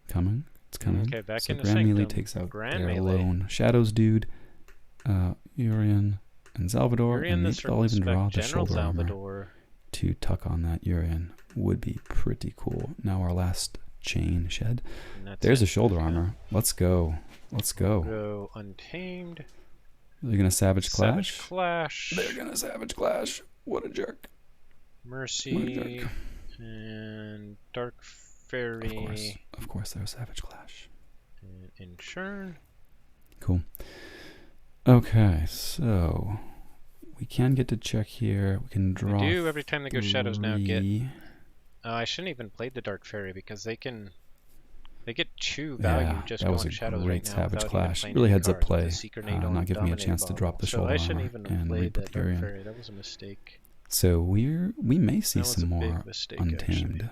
Speaker 2: coming. It's coming.
Speaker 1: Okay, back
Speaker 2: so
Speaker 1: into
Speaker 2: Grand
Speaker 1: Sanctum.
Speaker 2: Melee takes out their alone. Shadows dude, Urian, and Salvador.
Speaker 1: Urian,
Speaker 2: and maybe I'll even draw the shoulder
Speaker 1: Salvador.
Speaker 2: armor to tuck on that Urian. Would be pretty cool. Now our last chain shed. There's a shoulder armor. Let's go. Let's go.
Speaker 1: Go Untamed.
Speaker 2: They're gonna Savage Clash.
Speaker 1: They're
Speaker 2: gonna Savage Clash. What a jerk.
Speaker 1: Mercy.
Speaker 2: What a jerk.
Speaker 1: And Dark Fairy.
Speaker 2: Of course, there's Savage Clash.
Speaker 1: And Inchurn.
Speaker 2: Cool. Okay, so we can get to check here. We can draw.
Speaker 1: We do every time they go Shadows now get. I shouldn't even play the Dark Fairy because they get 2 value just going Shadows right now.
Speaker 2: That was a great Savage Clash. Really heads up play. Not giving me a chance to drop the shoulder armor and reboot the Urian.
Speaker 1: That was a mistake.
Speaker 2: So we may see some more Untamed.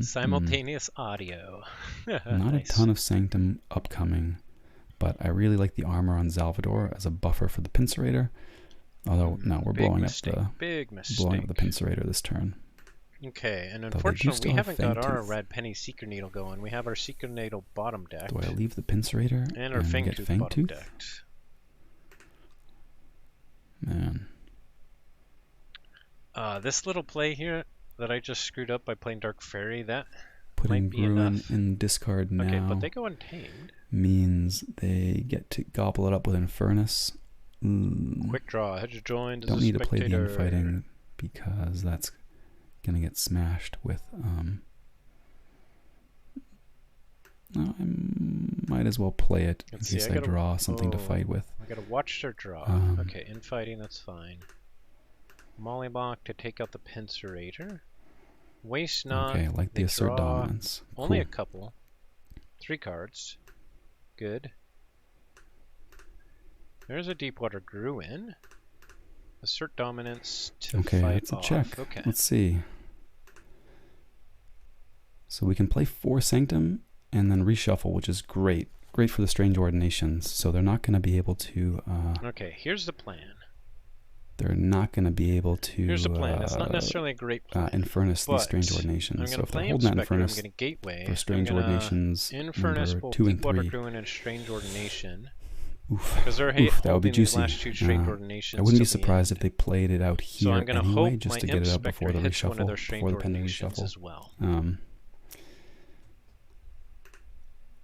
Speaker 1: Simultaneous audio.
Speaker 2: Not
Speaker 1: Nice.
Speaker 2: a ton of Sanctum upcoming, but I really like the armor on Salvador as a buffer for the Pincerator. Although, no, we're blowing up the Pincerator this turn.
Speaker 1: Okay, and
Speaker 2: they
Speaker 1: unfortunately we haven't got our
Speaker 2: Fangtooth.
Speaker 1: Red Penny Seeker Needle going. We have our Seeker Needle bottom decked.
Speaker 2: Do I leave the Pincerator
Speaker 1: and our
Speaker 2: get
Speaker 1: Fangtooth bottom
Speaker 2: Fangtooth?
Speaker 1: decked?
Speaker 2: Man.
Speaker 1: This little play here that I just screwed up by playing Dark Fairy, that
Speaker 2: Putting
Speaker 1: might be
Speaker 2: Bruin
Speaker 1: enough.
Speaker 2: in discard now.
Speaker 1: Okay, but they go untamed.
Speaker 2: Means they get to gobble it up with Infernus.
Speaker 1: Quick draw, hedge joined.
Speaker 2: Don't need to play the infighting because that's gonna get smashed with. No, I might as well play it in case I draw something to fight with.
Speaker 1: I gotta watch their draw. Okay, infighting, that's fine. Mollyblock to take out the Pincerator. Waste not.
Speaker 2: Okay, I like the assert dominance.
Speaker 1: Only a couple. 3 cards. Good. There's a Deepwater Gruin. Assert dominance to fight
Speaker 2: that's a
Speaker 1: off.
Speaker 2: check.
Speaker 1: Okay.
Speaker 2: Let's see. So we can play 4 Sanctum and then reshuffle, which is great. Great for the Strange Ordinations. So they're not going to be able to...
Speaker 1: okay, here's the plan.
Speaker 2: They're not going to be able to...
Speaker 1: Here's the plan. It's not necessarily a great plan.
Speaker 2: Infernus these Strange Ordinations. So if they're holding that Infernus
Speaker 1: for
Speaker 2: Strange Ordinations
Speaker 1: Infernus,
Speaker 2: number 2 and 3...
Speaker 1: Gruin and Strange Ordination.
Speaker 2: Oof.
Speaker 1: Because they're
Speaker 2: that would be juicy.
Speaker 1: Last 2 Strange Ordinations
Speaker 2: I wouldn't be surprised if they played it out here
Speaker 1: so I'm gonna
Speaker 2: anyway,
Speaker 1: hope
Speaker 2: just
Speaker 1: my
Speaker 2: to get it out
Speaker 1: Inspector
Speaker 2: before the
Speaker 1: hits one of
Speaker 2: reshuffle,
Speaker 1: their Strange
Speaker 2: before the pending
Speaker 1: Ordinations
Speaker 2: reshuffle.
Speaker 1: as well.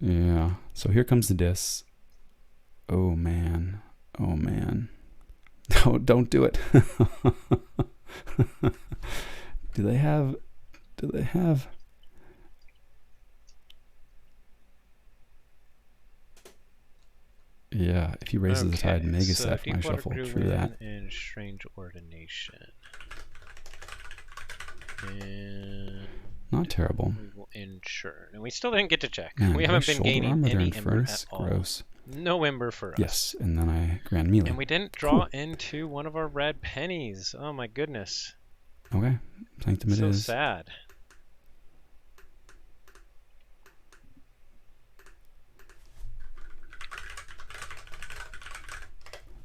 Speaker 2: Yeah. So here comes the Dis. Oh man. Oh man. No, don't do it. Do they have? Yeah, if he raises the tide, Mega Set my shuffle. True that.
Speaker 1: And Strange Ordination. And
Speaker 2: not terrible.
Speaker 1: We will insure. And we still didn't get to check.
Speaker 2: Man,
Speaker 1: we haven't been gaining any Ember at all.
Speaker 2: Gross.
Speaker 1: No Ember for us.
Speaker 2: Yes, and then I Grand Melee.
Speaker 1: And we didn't draw into one of our red pennies. Oh my goodness.
Speaker 2: Okay, Sanctum it is.
Speaker 1: So sad.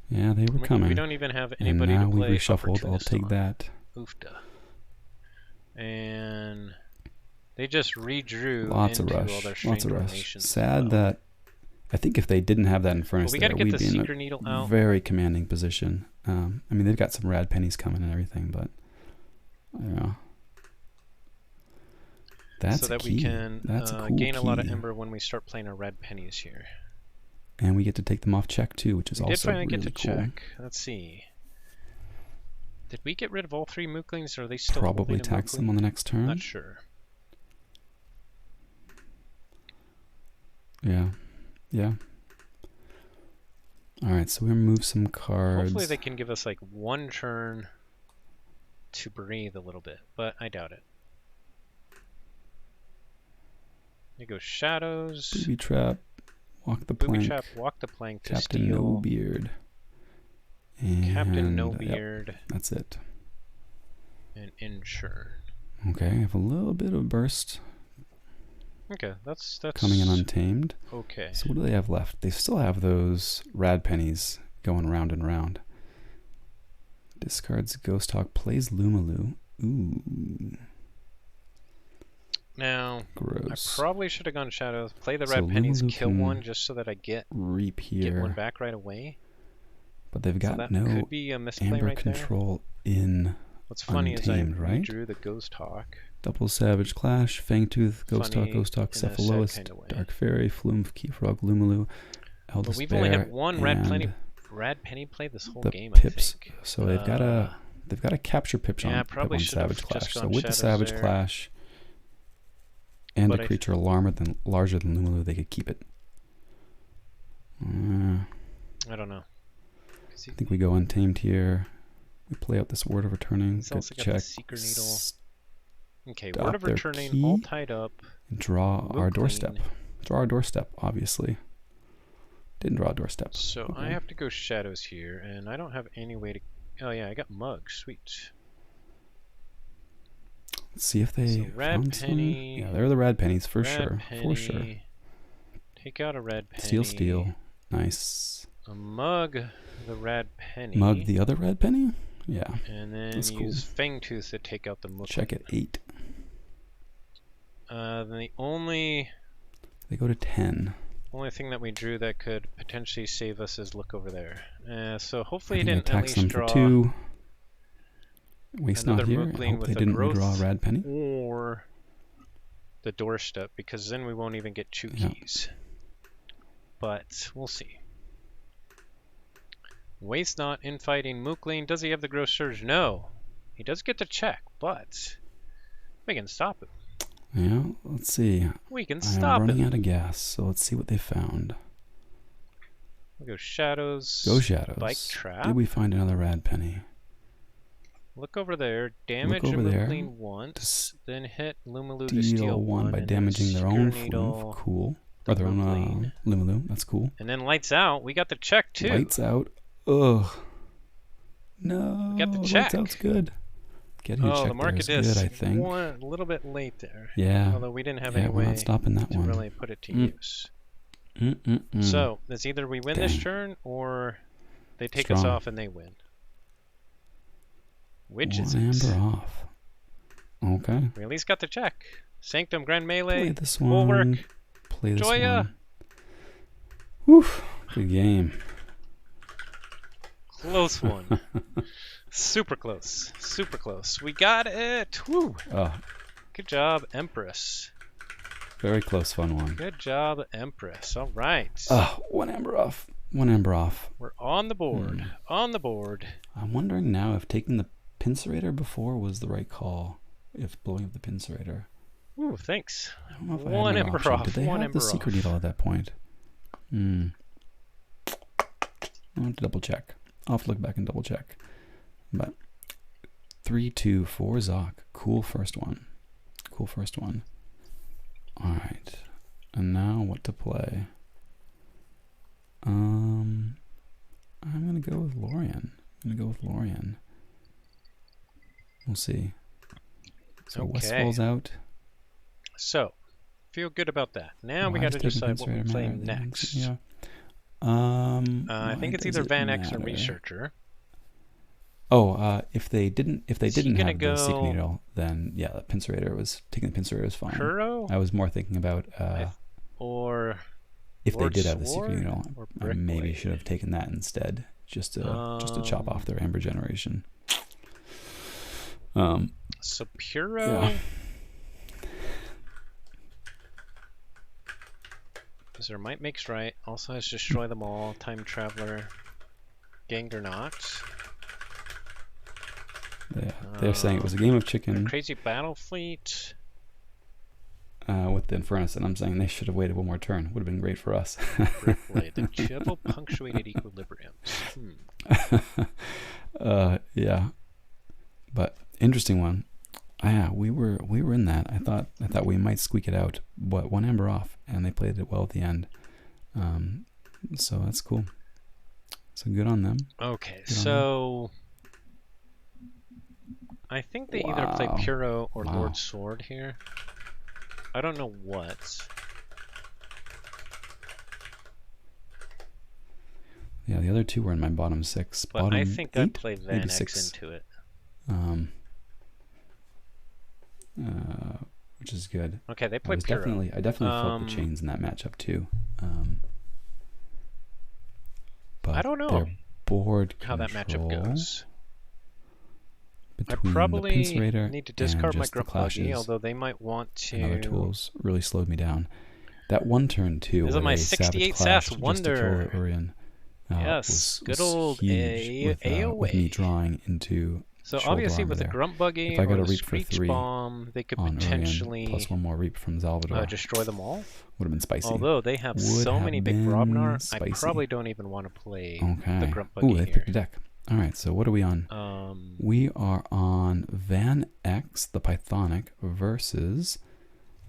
Speaker 2: Yeah, they were coming.
Speaker 1: We don't even have anybody to play.
Speaker 2: And now we reshuffled. I'll take that.
Speaker 1: Oofda. And they just redrew
Speaker 2: lots of rush. Lots of rush. Sad that I think if they didn't have that Infernus there, we'd be in a very commanding position. I mean, they've got some rad pennies coming and everything, but yeah. That's
Speaker 1: so that
Speaker 2: key.
Speaker 1: We can
Speaker 2: cool
Speaker 1: gain
Speaker 2: key.
Speaker 1: A lot of Ember when we start playing our red pennies here.
Speaker 2: And we get to take them off check too, which is also really cool. We did finally get to check.
Speaker 1: Let's see. Did we get rid of all 3 Mooklings, or are they still
Speaker 2: probably tax them on the next turn?
Speaker 1: Not sure.
Speaker 2: Yeah. Yeah. Alright, so we're going to move some cards.
Speaker 1: Hopefully they can give us like 1 turn to breathe a little bit, but I doubt it. There goes Shadows.
Speaker 2: Booby Trap. Walk the plank.
Speaker 1: Booby Trap, walk the plank to
Speaker 2: Captain
Speaker 1: steal.
Speaker 2: No Beard. And
Speaker 1: Captain No Beard.
Speaker 2: Yep, that's it.
Speaker 1: And insure.
Speaker 2: Okay, I have a little bit of burst.
Speaker 1: Okay, that's
Speaker 2: coming in untamed.
Speaker 1: Okay.
Speaker 2: So what do they have left? They still have those rad pennies going round and round. Discards Ghost Hawk, plays Lumalu. Ooh.
Speaker 1: Now,
Speaker 2: gross.
Speaker 1: I probably should have gone Shadows. Play the red pennies, kill one just so that I get
Speaker 2: reap here.
Speaker 1: Get one back right away.
Speaker 2: But they've got
Speaker 1: so
Speaker 2: no
Speaker 1: could be a misplay
Speaker 2: Amber
Speaker 1: right
Speaker 2: control in
Speaker 1: What's funny
Speaker 2: untamed,
Speaker 1: is I
Speaker 2: right?
Speaker 1: drew the Ghost Hawk.
Speaker 2: Double Savage Clash, Fangtooth, Ghost Hawk, Cephalous,
Speaker 1: kind of
Speaker 2: Dark Fairy, Flume, Keyforge, Lumalu, Eldest
Speaker 1: But we've
Speaker 2: Bear,
Speaker 1: only had one rad penny play this whole game, I think.
Speaker 2: So they've got a capture Pip on Savage Clash. So with the Savage Clash and a creature larger than Lumalu, they could keep it.
Speaker 1: I don't know.
Speaker 2: I think we go untamed here. We play out this Word of Returning.
Speaker 1: He's also got
Speaker 2: check.
Speaker 1: the Seeker Needle. Okay, Word of Returning, all tied up.
Speaker 2: And draw our doorstep. Draw our doorstep, obviously. Didn't draw a doorstep.
Speaker 1: So
Speaker 2: okay.
Speaker 1: I have to go Shadows here, and I don't have any way to... Oh yeah, I got Mug. Sweet.
Speaker 2: Let's see if they found
Speaker 1: penny.
Speaker 2: Some. Yeah, they're the red pennies for sure. For sure.
Speaker 1: Take out a red penny.
Speaker 2: Steel, steel. Nice.
Speaker 1: A mug, the red penny.
Speaker 2: Mug, the other red penny? Yeah.
Speaker 1: And then use Fangtooth to take out the mug.
Speaker 2: Check at 8.
Speaker 1: Then the only...
Speaker 2: They go to 10.
Speaker 1: Only thing that we drew that could potentially save us is look over there. So hopefully he
Speaker 2: didn't
Speaker 1: at least draw...
Speaker 2: For 2. Waste not here. I hope they didn't redraw a red penny.
Speaker 1: Or the doorstep, because then we won't even get 2 keys. But we'll see. Waste not infighting Mookling. Does he have the Growth Surge? No. He does get to check, but we can stop it.
Speaker 2: Yeah, let's see.
Speaker 1: We can stop it.
Speaker 2: I'm running out of gas, so let's see what they found.
Speaker 1: We'll go Shadows.
Speaker 2: Go Shadows.
Speaker 1: Bike Trap.
Speaker 2: Did we find another rad penny?
Speaker 1: Look over there. Damage a Mookling once. Then hit Lumaloo to steal 1
Speaker 2: by damaging their own Flume. Cool. Or their own Lumaloo. That's cool.
Speaker 1: And then Lights Out. We got the check too.
Speaker 2: Lights Out. Ugh. No.
Speaker 1: We got the check.
Speaker 2: Lights Out's good.
Speaker 1: The market is
Speaker 2: good, I think.
Speaker 1: A little bit late there.
Speaker 2: Yeah.
Speaker 1: Although we didn't have any way
Speaker 2: we're not stopping that
Speaker 1: to
Speaker 2: one.
Speaker 1: really put it to use. So it's either we win this turn or they take us off and they win. Which is it?
Speaker 2: Amber off. Okay.
Speaker 1: We at least got the check. Sanctum Grand Melee.
Speaker 2: Play this one.
Speaker 1: Full work.
Speaker 2: Play this
Speaker 1: Joya.
Speaker 2: one. Whew. Good game.
Speaker 1: Close one. Super close. Super close. We got it. Woo. Good job, Empress.
Speaker 2: Very close, fun one.
Speaker 1: Good job, Empress. All right.
Speaker 2: 1 amber off. 1 amber off.
Speaker 1: We're on the board. On the board.
Speaker 2: I'm wondering now if taking the Pincerator before was the right call. If blowing up the Pincerator.
Speaker 1: Ooh, thanks.
Speaker 2: I don't know if
Speaker 1: 1 ember off.
Speaker 2: Did they have the secret needle at that point? I'll have to double check. I'll have to look back and double check. But 3, 2, 4 xoque. Cool first one. Cool first one. Alright. And now what to play? I'm gonna go with Lorien. We'll see. So Westfall's out.
Speaker 1: So feel good about that. Now we got to decide what we play next.
Speaker 2: Yeah.
Speaker 1: I think it's either Van X or Researcher.
Speaker 2: If they didn't have the secret needle, then yeah, the Pincerator was taking the Pincerator was fine.
Speaker 1: Kuro?
Speaker 2: I was more thinking about
Speaker 1: or
Speaker 2: if they did have the secret needle, I maybe should have taken that instead, just to chop off their amber generation.
Speaker 1: So Puro. Because their Might Makes Right also has Destroy Them All, Time Traveler, Ganged or Not.
Speaker 2: Yeah, they're saying it was a game of chicken.
Speaker 1: Crazy Battle Fleet.
Speaker 2: With the Infernus, and I'm saying they should have waited 1 more turn. Would have been great for us.
Speaker 1: The triple punctuated equilibrium.
Speaker 2: Yeah, but interesting one. Yeah, we were in that. I thought we might squeak it out, but 1 amber off, and they played it well at the end. So that's cool. So good on them.
Speaker 1: Okay, so I think they either play Puro or Lord Sword here. I don't know what.
Speaker 2: Yeah, the other 2 were in my bottom 6.
Speaker 1: But
Speaker 2: bottom
Speaker 1: I think
Speaker 2: 8,
Speaker 1: I'd play Van X
Speaker 2: 6.
Speaker 1: into it.
Speaker 2: Which is good.
Speaker 1: Okay, they play Puro.
Speaker 2: I definitely felt the chains in that matchup too. But
Speaker 1: I don't know
Speaker 2: their board
Speaker 1: how that matchup goes. I
Speaker 2: Between
Speaker 1: probably
Speaker 2: the Pincerator
Speaker 1: need to discard my
Speaker 2: and just the
Speaker 1: Grunt Buggy,
Speaker 2: clashes
Speaker 1: although they might want to.
Speaker 2: and other tools really slowed me down. That 1 turn too.
Speaker 1: This is my 68 SAS Wonder. Yes,
Speaker 2: was
Speaker 1: good old AoA.
Speaker 2: With me drawing into.
Speaker 1: So obviously with the Grunt Buggy or the Screech Bomb, they could potentially
Speaker 2: plus 1 more Reap from Salvador.
Speaker 1: Destroy them all.
Speaker 2: Would have been spicy.
Speaker 1: Although they have so many big Brobnar, I probably don't even want to play the Grunt Buggy
Speaker 2: they picked a deck. All right, so what are we on? We are on Van X, the Pythonic, versus...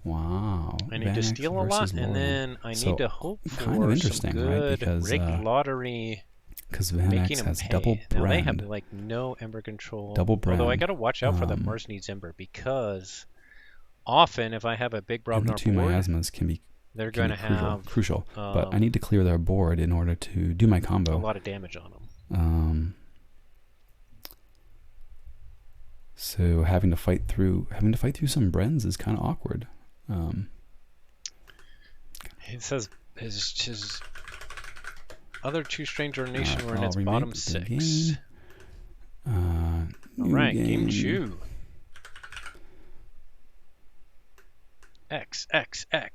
Speaker 2: Wow.
Speaker 1: I need to steal a lot, and then I need to hope for some good
Speaker 2: because,
Speaker 1: rigged lottery
Speaker 2: because Van X has double brand.
Speaker 1: Now they have like no ember control.
Speaker 2: Double brand.
Speaker 1: Although I got to watch out for the Mars needs ember, because often if I have a big Brobnar board,
Speaker 2: 2 miasmas can be
Speaker 1: they're going to have
Speaker 2: crucial. But I need to clear their board in order to do my combo.
Speaker 1: A lot of damage on them.
Speaker 2: So having to fight through some Brens is kind of awkward.
Speaker 1: It says his other 2 stranger nation were in its bottom 6. All right, game 2. X.
Speaker 2: Okay.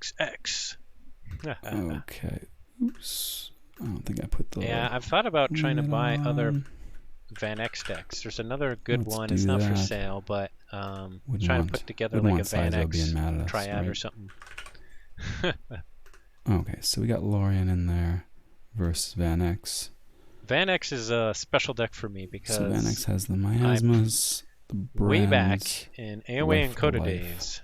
Speaker 2: Oops. I don't think I put the...
Speaker 1: Yeah, I've thought about trying to buy other Van X decks. There's another good one. It's not for sale, but trying to put together like a Van X triad or something.
Speaker 2: Okay, so we got Lorien in there versus Van X.
Speaker 1: Van X is a special deck for me because
Speaker 2: so Van X has the miasmas, the brands,
Speaker 1: way back in AoA and Coda days.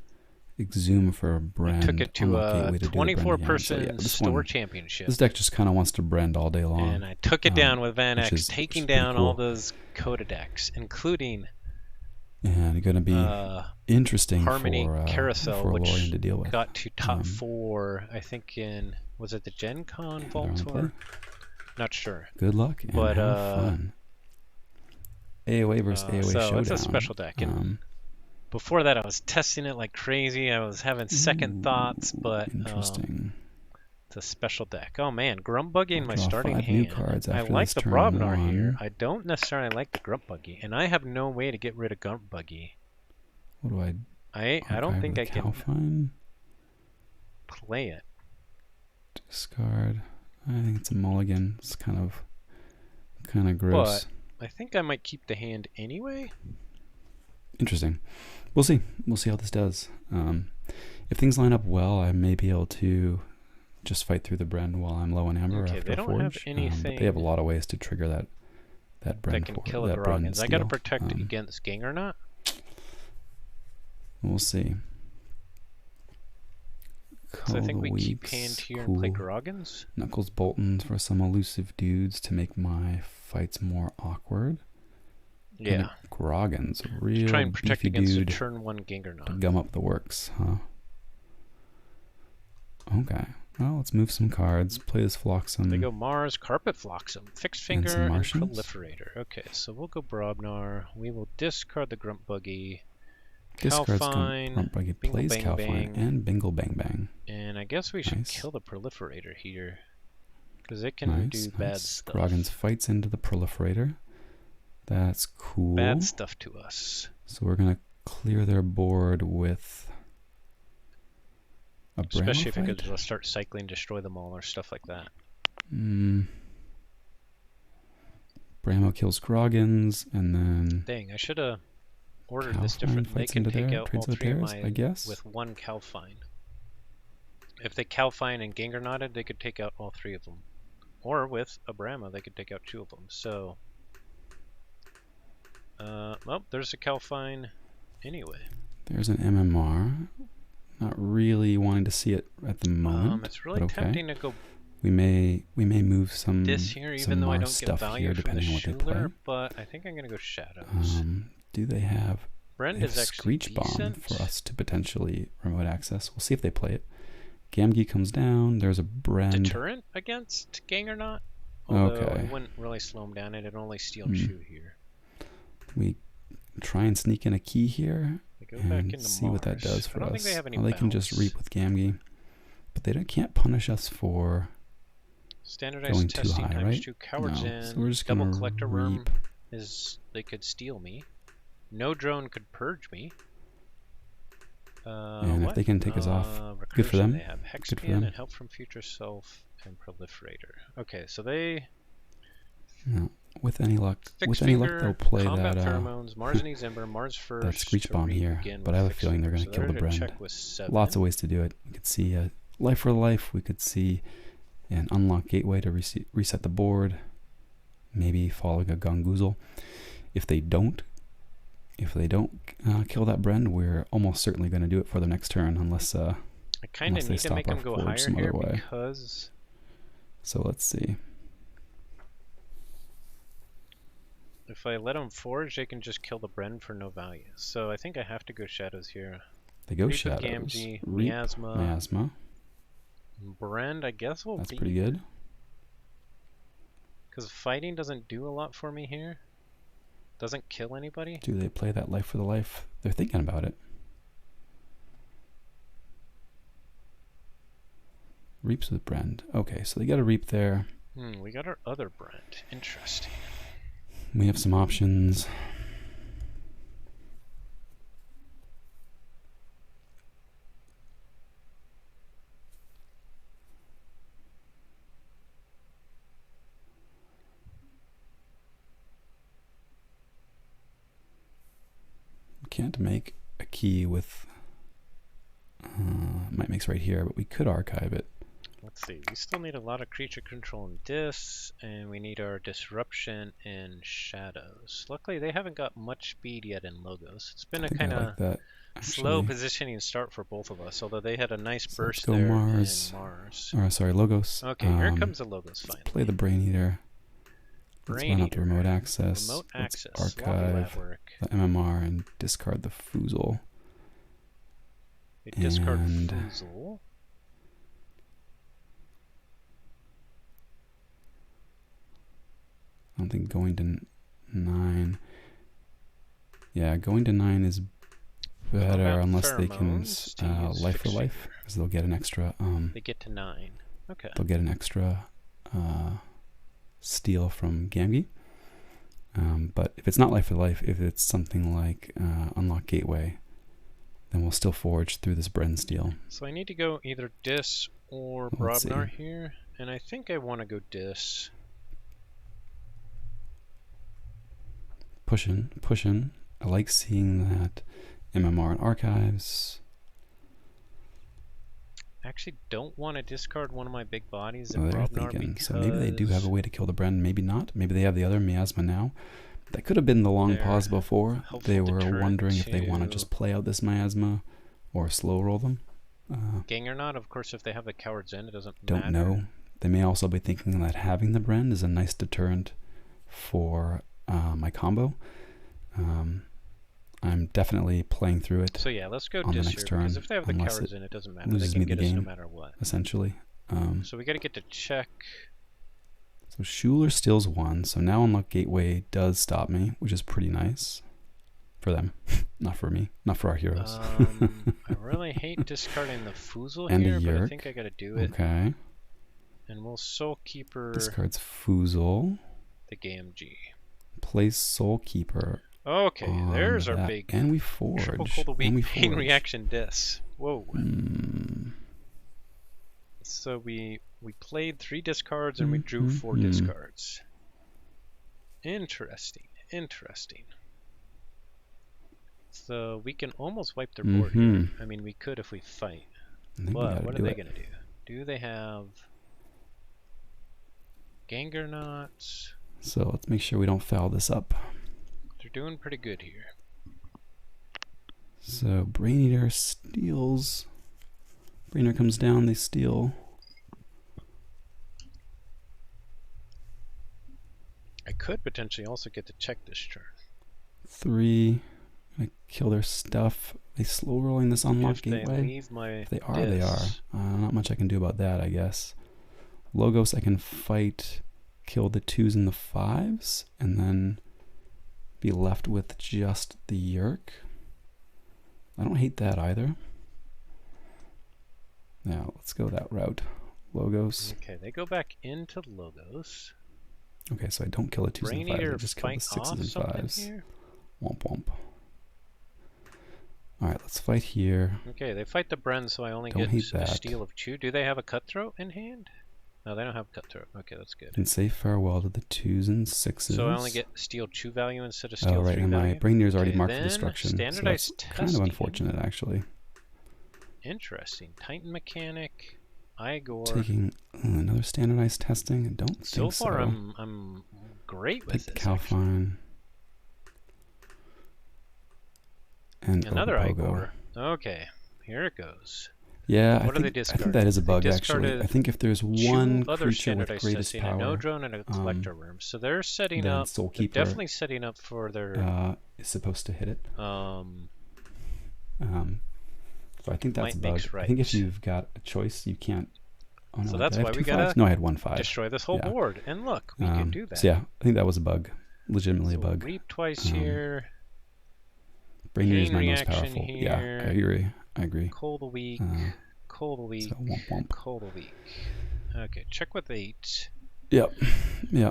Speaker 2: Exhume for a brand.
Speaker 1: I took it to a 24-person store championship.
Speaker 2: This deck just kind of wants to brand all day long.
Speaker 1: And I took it down with Van X, taking down all those Coda decks, including
Speaker 2: and going to be interesting
Speaker 1: Harmony Carousel,
Speaker 2: for
Speaker 1: which
Speaker 2: Lorien to deal with.
Speaker 1: Got to top 4, I think was it the Gen Con Vault Tour? Not sure.
Speaker 2: Good luck and have fun. AoA versus AoA Showdown.
Speaker 1: So it's a special deck. And before that, I was testing it like crazy. I was having second thoughts, but
Speaker 2: interesting.
Speaker 1: It's a special deck. Oh man, Grunt Buggy in my starting
Speaker 2: 5
Speaker 1: hand.
Speaker 2: New cards
Speaker 1: I
Speaker 2: after
Speaker 1: like
Speaker 2: this
Speaker 1: the
Speaker 2: turn
Speaker 1: Brobnar
Speaker 2: 1.
Speaker 1: here. I don't necessarily like the Grunt Buggy, and I have no way to get rid of Grunt Buggy.
Speaker 2: What do
Speaker 1: I don't think I can play it.
Speaker 2: Discard. I think it's a mulligan. It's kind of gross.
Speaker 1: But I think I might keep the hand anyway.
Speaker 2: Interesting. We'll see. We'll see how this does. If things line up well, I may be able to just fight through the Bren while I'm low on amber after
Speaker 1: they don't
Speaker 2: Forge.
Speaker 1: have anything
Speaker 2: but they have a lot of ways to trigger that Bren.
Speaker 1: That can kill a Groggins. I got to protect against Gang or not.
Speaker 2: We'll see.
Speaker 1: So I think we keep hand here and play Groggins.
Speaker 2: Knuckles Boltons for some elusive dudes to make my fights more awkward.
Speaker 1: Yeah.
Speaker 2: Groggins, real
Speaker 1: try and protect
Speaker 2: beefy
Speaker 1: against
Speaker 2: dude
Speaker 1: a turn 1 Gengar
Speaker 2: to gum up the works, huh? Okay. Well, let's move some cards. Play this Floxum.
Speaker 1: They go Mars, Carpet Floxum, Fixed Finger, and Proliferator. Okay, so we'll go Brobnar. We will discard the Grunt Buggy. Calfine,
Speaker 2: Grunt Buggy plays Calfine and Bingle Bang Bang.
Speaker 1: And I guess we should kill the Proliferator here, because it can do bad stuff.
Speaker 2: Groggins fights into the Proliferator. That's cool.
Speaker 1: Bad stuff to us.
Speaker 2: So we're going to clear their board with a Bramo
Speaker 1: Especially if
Speaker 2: fight?
Speaker 1: it could start cycling, destroy them all, or stuff like that.
Speaker 2: Bramo kills Groggins, and then...
Speaker 1: Dang, I should have ordered this different. They can take out all 3 of mine with 1 Calfine. If they Calfine and Gengar knotted, they could take out all 3 of them. Or with a Brahma, they could take out 2 of them. So... well, there's a Calfine anyway.
Speaker 2: There's an MMR. Not really wanting to see it at the moment.
Speaker 1: It's really tempting to go.
Speaker 2: We may move some
Speaker 1: this here, even though I don't get value
Speaker 2: here,
Speaker 1: from the
Speaker 2: depending on what they play.
Speaker 1: Schuler, but I think I'm gonna go Shadows.
Speaker 2: Do they have
Speaker 1: Brend is actually
Speaker 2: Screech Bomb for us to potentially remote access? We'll see if they play it. Gamgee comes down. There's a Brend.
Speaker 1: Deterrent against Gang or not? Although it wouldn't really slow him down. It'd only steal Chew here.
Speaker 2: We try and sneak in a key here and see
Speaker 1: Mars.
Speaker 2: what that does for us.
Speaker 1: Think they have any
Speaker 2: they can just reap with Gamgee, but they can't punish us for
Speaker 1: standardized
Speaker 2: going
Speaker 1: testing
Speaker 2: too high,
Speaker 1: times
Speaker 2: right?
Speaker 1: 2 cowards in.
Speaker 2: So we're just
Speaker 1: Double Collector Worm they could steal me. No Drone could purge me.
Speaker 2: And if they can take us off, good for them.
Speaker 1: They have Hexpan and Help from Future Self and Proliferator. Okay, so they...
Speaker 2: No. With any luck, they'll play that.
Speaker 1: Pheromones, Mars needs Ember, Mars first.
Speaker 2: That Screech Bomb here, but I have a feeling they're going to kill the Brend. Lots of ways to do it. We could see a Life for Life. We could see an Unlock Gateway to reset the board. Maybe following a Gongoozle. If they don't kill that Brend, we're almost certainly going to do it for the next turn, unless I
Speaker 1: kind of need to make them go higher here because.
Speaker 2: So let's see.
Speaker 1: If I let them forge, they can just kill the Bren for no value. So I think I have to go shadows here.
Speaker 2: They go
Speaker 1: Reap
Speaker 2: shadows.
Speaker 1: Gamgee,
Speaker 2: Reap,
Speaker 1: miasma. Brand, I guess will
Speaker 2: That's
Speaker 1: be.
Speaker 2: pretty good.
Speaker 1: Because fighting doesn't do a lot for me here. Doesn't kill anybody.
Speaker 2: Do they play that life for the life? They're thinking about it. Reaps with Brand. Okay, so they got a reap there.
Speaker 1: We got our other Brand. Interesting.
Speaker 2: We have some options. Can't make a key with might makes right here, but we could archive it.
Speaker 1: Let's see, we still need a lot of creature control in this, and we need our disruption in shadows. Luckily they haven't got much speed yet in logos. It's been a kind of slow positioning start for both of us, although they had a nice burst there in Mars.
Speaker 2: Or sorry, logos.
Speaker 1: Okay, here comes the logos finally.
Speaker 2: Let's play the Brain Eater. Let's run up the remote access. Let's archive the MMR and discard the Foozle.
Speaker 1: Discard Foozle.
Speaker 2: I don't think going to 9. Yeah, going to 9 is better unless they can life for life, because they'll get an extra.
Speaker 1: They get to 9. Okay.
Speaker 2: They'll get an extra steal from Gamgee. But if it's not life for life, if it's something like unlock gateway, then we'll still forge through this Bren steal.
Speaker 1: So I need to go either Dis or Brobnar here, and I think I want to go Dis.
Speaker 2: Pushing. I like seeing that MMR and archives.
Speaker 1: I actually don't want to discard one of my big bodies
Speaker 2: in Brobnar, so maybe they do have a way to kill the Bren, maybe not. Maybe they have the other miasma now. That could have been the long pause before. They were wondering if they want to just play out this miasma or slow roll them.
Speaker 1: Gang or not, of course, if they have the Coward's End, it doesn't
Speaker 2: matter. Don't know. They may also be thinking that having the Bren is a nice deterrent for my combo. I'm definitely playing through it.
Speaker 1: So yeah, let's go on the next turn. Because if they have the Cowards in, it doesn't matter. They can get us no matter what.
Speaker 2: Essentially.
Speaker 1: So we got to get to check.
Speaker 2: So Schuler steals 1. So now unlock gateway does stop me, which is pretty nice for them, not for me, not for our heroes.
Speaker 1: I really hate discarding the Foozle
Speaker 2: and
Speaker 1: here,
Speaker 2: but
Speaker 1: I think I got to do it.
Speaker 2: Okay.
Speaker 1: And we'll Soul Keeper.
Speaker 2: Discards Foozle.
Speaker 1: The Gamgee.
Speaker 2: Plays Soul Keeper.
Speaker 1: Okay, there's our big.
Speaker 2: And we forge.
Speaker 1: Triple Cold Weak Pain Reaction Dis. Whoa. So we played 3 discards and we drew 4 discards. Interesting. So we can almost wipe their board here. I mean, we could if we fight. But what are they going to do? Do they have Gangernauts?
Speaker 2: So let's make sure we don't foul this up.
Speaker 1: They're doing pretty good here.
Speaker 2: So Brain Eater steals. Brain Eater comes down, they steal.
Speaker 1: I could potentially also get to check this turn.
Speaker 2: 3. Gonna kill their stuff. They slow rolling this unlock gateway.
Speaker 1: If
Speaker 2: they are. Not much I can do about that, I guess. Logos I can fight, kill the 2s and the 5s, and then be left with just the Yerk. I don't hate that either. Now let's go that route. Logos.
Speaker 1: Okay, they go back into Logos.
Speaker 2: Okay, so I don't kill the 2s and the 5s. I just kill the 6s and 5s. Womp womp. Alright, let's fight here.
Speaker 1: Okay, they fight the Bren, so I only get a steal of 2. Do they have a Cutthroat in hand? No, they don't have Cutthroat. Okay, that's good.
Speaker 2: And say farewell to the 2s and 6s.
Speaker 1: So I only get steal 2 value instead of steal 3 value?
Speaker 2: And my Brain Eater's already marked for destruction.
Speaker 1: Standardized
Speaker 2: so that's kind of unfortunate, actually.
Speaker 1: Interesting. Titan Mechanic, Igor.
Speaker 2: Taking another standardized testing? I don't think so.
Speaker 1: So far, I'm great with this.
Speaker 2: Calfine. And
Speaker 1: another Igor. Okay, here it goes.
Speaker 2: Yeah,
Speaker 1: what do they discard?
Speaker 2: I think that is a bug, actually. I think if there's one creature with greatest power,
Speaker 1: no drone and a collector worm. So they're setting up. They're definitely setting up for their.
Speaker 2: Is supposed to hit it. So I think that's a bug.
Speaker 1: Right.
Speaker 2: I think if you've got a choice, you can't. Oh no,
Speaker 1: so that's why we gotta.
Speaker 2: No, I had 1/5.
Speaker 1: Destroy this whole board, and look, we can do that.
Speaker 2: So yeah, I think that was a bug. Legitimately a bug.
Speaker 1: Reap twice here.
Speaker 2: Brainier is my most powerful.
Speaker 1: Here.
Speaker 2: Yeah, I agree.
Speaker 1: Cold a week. Cold a week.
Speaker 2: So womp womp.
Speaker 1: Cold a week. Okay, check with 8.
Speaker 2: Yep. We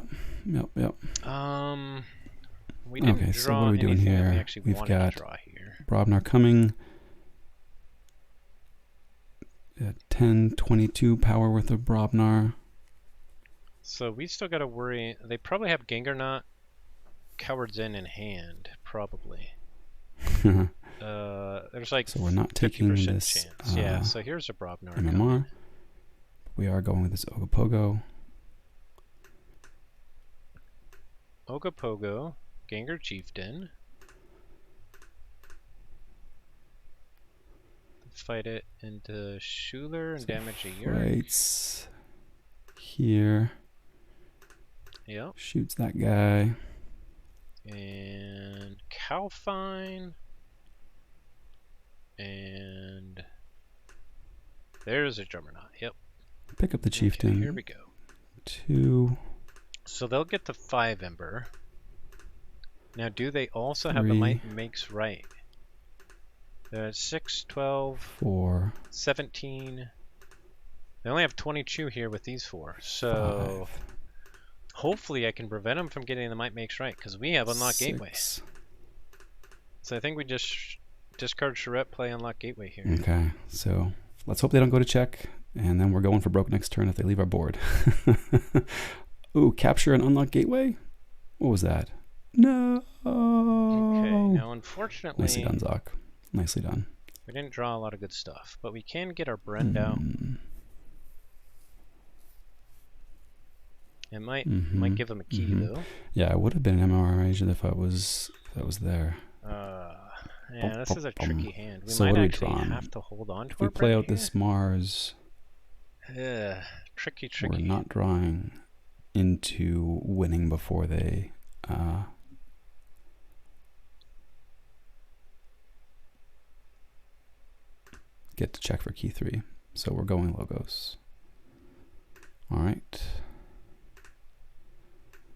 Speaker 2: didn't
Speaker 1: draw
Speaker 2: so what are we doing here? We've got Brobnar coming. 10, 22 power worth of Brobnar.
Speaker 1: So we still got to worry. They probably have Gengarknot, Coward's in hand, probably. There's like
Speaker 2: so we're not taking
Speaker 1: 50%
Speaker 2: this
Speaker 1: chance. Yeah, so here's a Brobnar.
Speaker 2: MMR. We are going with this Ogopogo.
Speaker 1: Ogopogo, Gengar Chieftain. Fight it into Schuler and damage a Yerk.
Speaker 2: Fights here.
Speaker 1: Yep.
Speaker 2: Shoots that guy.
Speaker 1: And Calfine. And there's a Juggernaut. Yep.
Speaker 2: Pick up the Chieftain.
Speaker 1: Okay, here we go.
Speaker 2: 2.
Speaker 1: So they'll get the 5 Ember. Now, do they also have the Might Makes Right? 6, 12,
Speaker 2: 4,
Speaker 1: 17. They only have 22 here with these 4. So
Speaker 2: 5.
Speaker 1: Hopefully I can prevent them from getting the Might Makes Right, because we have Unlock Gateway. So I think we just discard Charette, play Unlock Gateway here.
Speaker 2: Okay, so let's hope they don't go to check, and then we're going for broke next turn if they leave our board. Ooh, capture and Unlock Gateway? What was that? No!
Speaker 1: Okay, now unfortunately...
Speaker 2: Nicely done, Zoc. Nicely done.
Speaker 1: We didn't draw a lot of good stuff, but we can get our Brend out. It might give him a key though.
Speaker 2: Yeah, it would have been an MMR agent if it was there.
Speaker 1: Yeah, this is a tricky hand. We
Speaker 2: so
Speaker 1: might
Speaker 2: what
Speaker 1: actually have to hold on to
Speaker 2: if we play out this Mars.
Speaker 1: Tricky.
Speaker 2: We're not drawing into winning before they get to check for key 3. So we're going Logos. All right.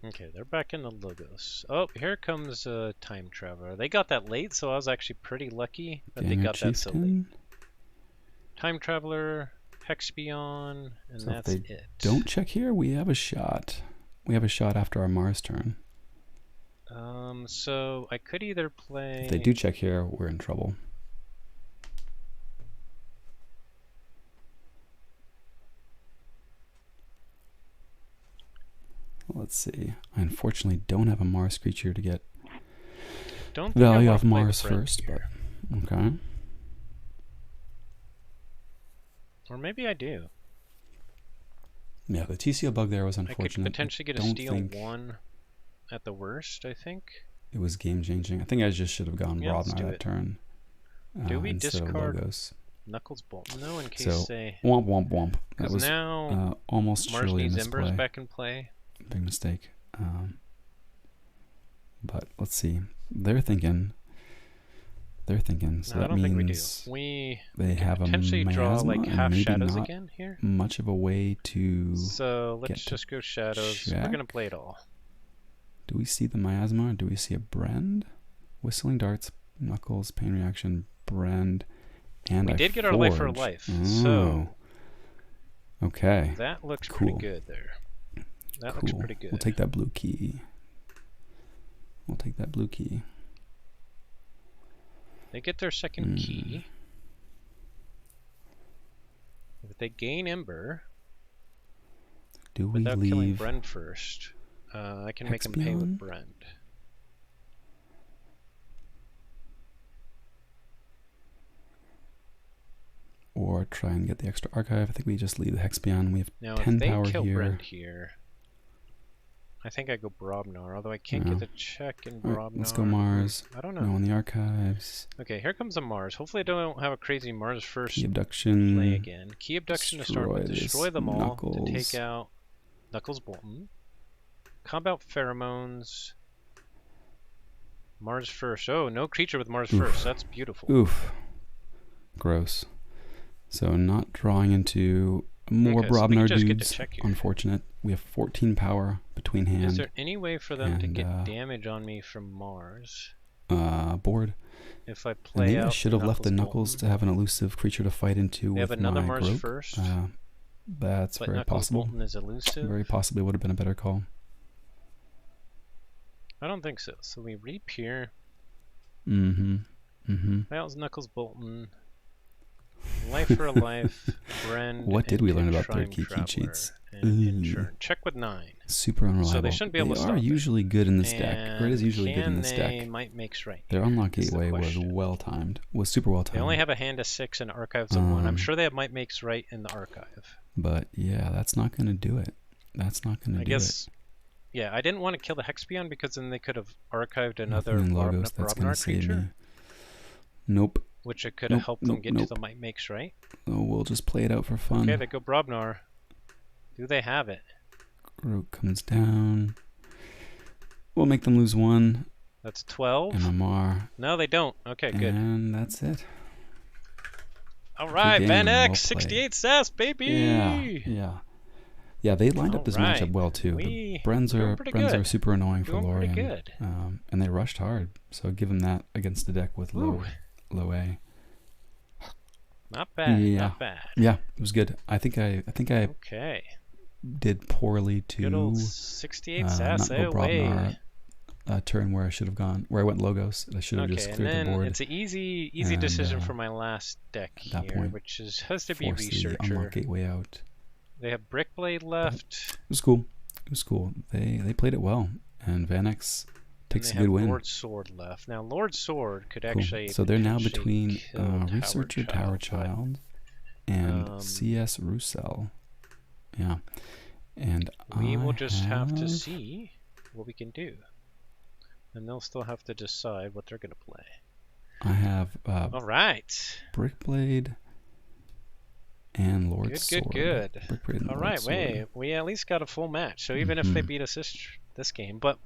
Speaker 1: Okay, they're back in the Logos. Oh, here comes a Time Traveler. They got that late, so I was actually pretty lucky that they got that so late. Time Traveler, Hexbion, and
Speaker 2: so
Speaker 1: that's
Speaker 2: if they
Speaker 1: it.
Speaker 2: Don't check here. We have a shot. We have a shot after our Mars turn.
Speaker 1: So I could either play...
Speaker 2: If they do check here, we're in trouble. Let's see. I unfortunately don't have a Mars creature to get value off Mars first, but okay.
Speaker 1: Or maybe I do.
Speaker 2: Yeah, the TCO bug there was unfortunate.
Speaker 1: I could potentially get a steal 1 at the worst, I think.
Speaker 2: It was game changing. I think I just should have gone Brobnar that turn.
Speaker 1: Do we discard Knuckles Bolt? No, in case they...
Speaker 2: Womp womp womp.
Speaker 1: That was now
Speaker 2: almost
Speaker 1: Mars
Speaker 2: surely
Speaker 1: needs
Speaker 2: a misplay.
Speaker 1: Embers back in play.
Speaker 2: Big mistake. But let's see. They're thinking. So
Speaker 1: no,
Speaker 2: that
Speaker 1: I don't
Speaker 2: means
Speaker 1: think we do.
Speaker 2: They have a
Speaker 1: potentially draw like half
Speaker 2: maybe
Speaker 1: shadows
Speaker 2: not
Speaker 1: again here.
Speaker 2: Much of a way to.
Speaker 1: So let's just go shadows.
Speaker 2: Check.
Speaker 1: We're gonna play it all.
Speaker 2: Do we see the miasma? Do we see a Brend? Whistling Darts, Knuckles, Pain Reaction, Brend, and
Speaker 1: we did get our Life for Life. So
Speaker 2: okay.
Speaker 1: That looks pretty good there. That looks pretty good.
Speaker 2: We'll take that blue key.
Speaker 1: They get their second key. If they gain Ember, without killing Brend first, I can make them pay with Brend.
Speaker 2: Or try and get the extra archive. I think we just leave the Hexbion. We have
Speaker 1: now,
Speaker 2: 10 power
Speaker 1: if they kill
Speaker 2: here.
Speaker 1: Brend here, I think I go Brobnar, although I can't get the check in Brobnar.
Speaker 2: Right, let's go Mars.
Speaker 1: I don't know.
Speaker 2: No in the archives.
Speaker 1: Okay, here comes a Mars. Hopefully I don't have a crazy Mars first
Speaker 2: Key abduction.
Speaker 1: play again. Key abduction to start with. Destroy them all
Speaker 2: Knuckles.
Speaker 1: to take out Knuckles Bolton. Combat pheromones. Mars first. Oh, no creature with Mars first. That's beautiful.
Speaker 2: Oof. Gross. So not drawing into more Brobnar dudes. Unfortunate. We have 14 power between hand.
Speaker 1: Is there any way for them to get damage on me from Mars?
Speaker 2: Board.
Speaker 1: If I play
Speaker 2: maybe
Speaker 1: out
Speaker 2: I should have left the Knuckles to have an elusive creature to fight into with
Speaker 1: another
Speaker 2: my
Speaker 1: Mars
Speaker 2: Grope.
Speaker 1: first.
Speaker 2: That's very
Speaker 1: Knuckles
Speaker 2: possible.
Speaker 1: Bolton is elusive.
Speaker 2: Very possibly would have been a better call.
Speaker 1: I don't think so. So we reap here. That was Knuckles Bolton. Life for a life. Bren.
Speaker 2: What did we learn about third key cheats?
Speaker 1: Check with 9.
Speaker 2: Super unreliable.
Speaker 1: So they shouldn't be able to stop
Speaker 2: it. Usually good in this deck. Or it is usually good in this deck.
Speaker 1: Might makes right.
Speaker 2: Their unlock gateway was well timed. Was super well timed.
Speaker 1: They only have a hand of 6 and archives of 1. I'm sure they have might makes right in the archive.
Speaker 2: But yeah, that's not going to do it. That's not going to do it.
Speaker 1: Yeah, I didn't want to kill the Hexpion because then they could have archived another
Speaker 2: logos that's going to save me. Nope.
Speaker 1: Which it could have helped them get to the might makes right.
Speaker 2: Oh, we'll just play it out for fun.
Speaker 1: Okay, they go Brobnar. Do they have it?
Speaker 2: Groot comes down. We'll make them lose 1.
Speaker 1: That's 12.
Speaker 2: And Amar.
Speaker 1: No, they don't. Okay, good.
Speaker 2: And that's it.
Speaker 1: All right, Van X, 68 SAS, baby.
Speaker 2: Yeah, they lined up this matchup well too. The Brens are super annoying for Lorien. And they rushed hard. So give them that against the deck with low A.
Speaker 1: Not bad.
Speaker 2: Yeah.
Speaker 1: Not bad.
Speaker 2: Yeah, it was good. I think I did poorly to
Speaker 1: good old 68 SAS AoA.
Speaker 2: Turn where I should have gone, where I went Logos. I should have just cleared the board.
Speaker 1: It's an easy decision for my last deck here, which has to be Researcher.
Speaker 2: The unlock gateway out.
Speaker 1: They have Brickblade left.
Speaker 2: It was cool. It was cool. They played it well, and Vanex takes a good win.
Speaker 1: Lord Sword left. Now Lord Sword could actually.
Speaker 2: So they're now between Researcher Tower Child and CS Roussel. Yeah, and
Speaker 1: we will just have to see what we can do, and they'll still have to decide what they're going to play.
Speaker 2: I have
Speaker 1: all right,
Speaker 2: Brickblade and Lord Sword.
Speaker 1: Good. All right, we at least got a full match. So even if they beat us this game, but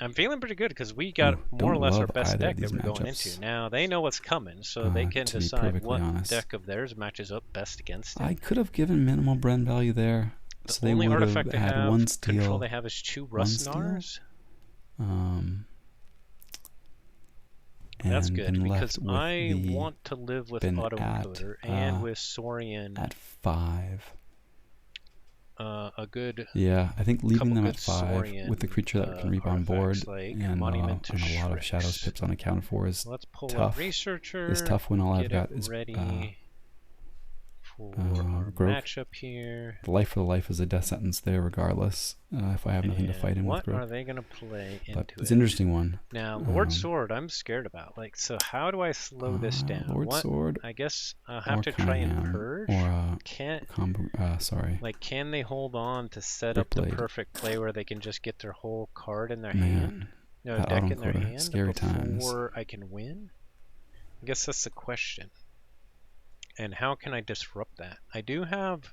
Speaker 1: I'm feeling pretty good because we got more or less our best deck that we're going into. Now they know what's coming, so they can decide what deck of theirs matches up best against it.
Speaker 2: I could have given minimal Bren value there.
Speaker 1: The only artifact they have, one steal, control they have is 2 Rustnars. That's good because I want to live with Autoencoder and with Saurian
Speaker 2: at 5.
Speaker 1: A good
Speaker 2: I think leaving them at 5 Saurian, with the creature that can reap on board
Speaker 1: like
Speaker 2: and a lot of Shadows pips unaccounted for is tough. It's tough when all I've got is
Speaker 1: ready for our matchup here.
Speaker 2: The life for the life is a death sentence there regardless. If I have nothing to fight in with Grope.
Speaker 1: What are they going to play into it?
Speaker 2: It's an interesting one.
Speaker 1: Now, Lord Sword, I'm scared about. So how do I slow this down?
Speaker 2: Lord Sword.
Speaker 1: I guess I'll have to try and purge.
Speaker 2: Or
Speaker 1: can they hold on to set up the perfect play where they can just get their whole card in their hand? No, deck in their hand before I can win? I guess that's the question. And how can I disrupt that? I do have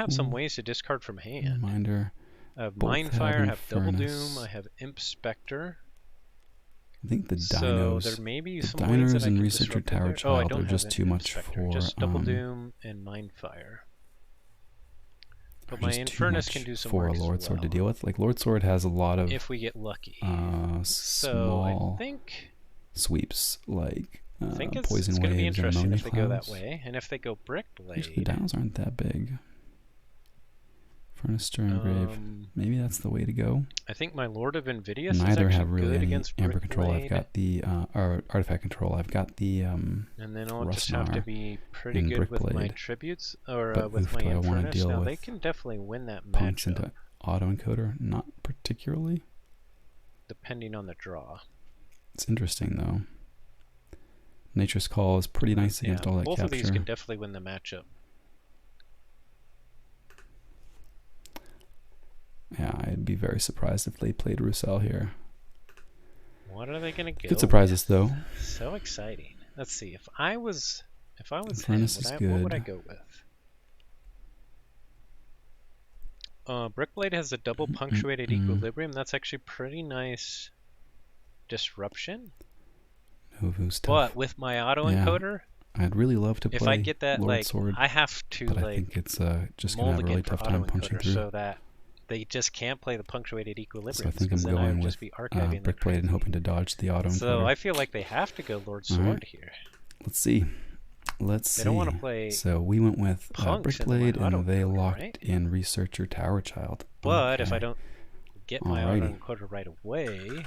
Speaker 1: some ways to discard from hand.
Speaker 2: Reminder.
Speaker 1: I have Mindfire, I have Double Doom, I have Imp Spectre.
Speaker 2: I think the dinos.
Speaker 1: So there may be some ways that I can
Speaker 2: Researcher Tower Child are just too much for
Speaker 1: just Double Doom and Mindfire. But my Infernus can do some work
Speaker 2: for Lord Sword to deal with. Like Lord Sword has a lot of
Speaker 1: if we get lucky.
Speaker 2: Small
Speaker 1: I think
Speaker 2: sweeps like
Speaker 1: I think it's
Speaker 2: poison
Speaker 1: going to be
Speaker 2: waves
Speaker 1: interesting
Speaker 2: and
Speaker 1: if they go that way, and if they go Brickblade.
Speaker 2: The dinos aren't that big. Furnace Stir Engrave. Maybe that's the way to go.
Speaker 1: I think my Lord of Invidious
Speaker 2: Neither
Speaker 1: is
Speaker 2: have really
Speaker 1: good
Speaker 2: any
Speaker 1: against
Speaker 2: Amber
Speaker 1: Brickblade.
Speaker 2: Control. I've got the Artifact Control. I've got the
Speaker 1: and then I'll just have to be pretty good with my tributes or with my
Speaker 2: Infernus.
Speaker 1: Now they can definitely win that match.
Speaker 2: Into Autoencoder, not particularly.
Speaker 1: Depending on the draw.
Speaker 2: It's interesting though. Nature's Call is pretty nice against all that
Speaker 1: both
Speaker 2: capture.
Speaker 1: Both of these can definitely win the matchup.
Speaker 2: Yeah, would be very surprised if they played Roussel here.
Speaker 1: What are they gonna go?
Speaker 2: Could surprise us though.
Speaker 1: So exciting. Let's see. If I was him, what would I go with? Brickblade has a double punctuated equilibrium. That's actually pretty nice disruption.
Speaker 2: Novu's tough.
Speaker 1: But with my autoencoder,
Speaker 2: I'd really love to play
Speaker 1: if I get that,
Speaker 2: Lord
Speaker 1: like,
Speaker 2: Sword,
Speaker 1: I have to,
Speaker 2: but
Speaker 1: like,
Speaker 2: I think it's just going to have a really tough time punching through.
Speaker 1: so that they just can't play the punctuated equilibrium.
Speaker 2: So I think I'm going with Brickblade and hoping to dodge the autoencoder.
Speaker 1: So I feel like they have to go Lord Sword here.
Speaker 2: Let's see. They don't want to play. So we went with Brickblade, and they locked in Researcher Tower Child.
Speaker 1: But if I don't get my autoencoder right away,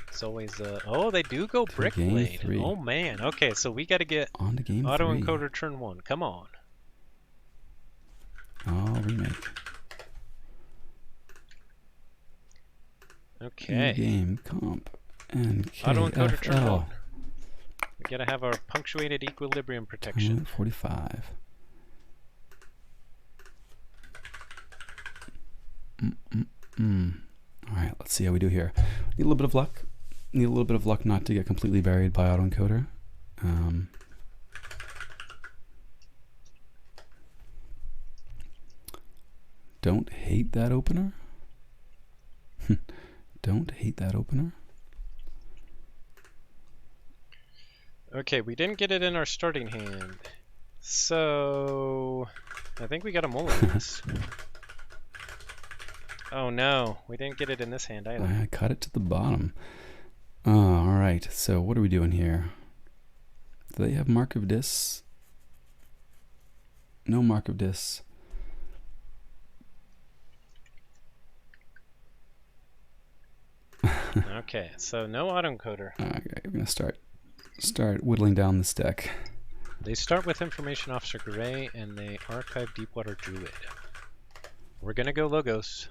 Speaker 1: it's always oh, they do go Brickblade. Oh man. Okay, so we got to get
Speaker 2: on to game
Speaker 1: autoencoder turn 1. Come on.
Speaker 2: Oh, remake.
Speaker 1: Okay.
Speaker 2: Game comp
Speaker 1: autoencoder turn 1.
Speaker 2: NKFL.
Speaker 1: We gotta have our punctuated equilibrium protection.
Speaker 2: 45. Alright, let's see how we do here. Need a little bit of luck. Need a little bit of luck not to get completely buried by autoencoder. Don't hate that opener. Don't hate that opener.
Speaker 1: Okay, we didn't get it in our starting hand. So I think we got a mulligan this. Oh no, we didn't get it in this hand either.
Speaker 2: I cut it to the bottom. Alright, so what are we doing here? Do they have Mark of Dis? No Mark of Dis.
Speaker 1: Okay, so no autoencoder.
Speaker 2: Okay, we're gonna start whittling down this deck.
Speaker 1: They start with Information Officer Gray and they archive Deepwater Druid. We're gonna go Logos.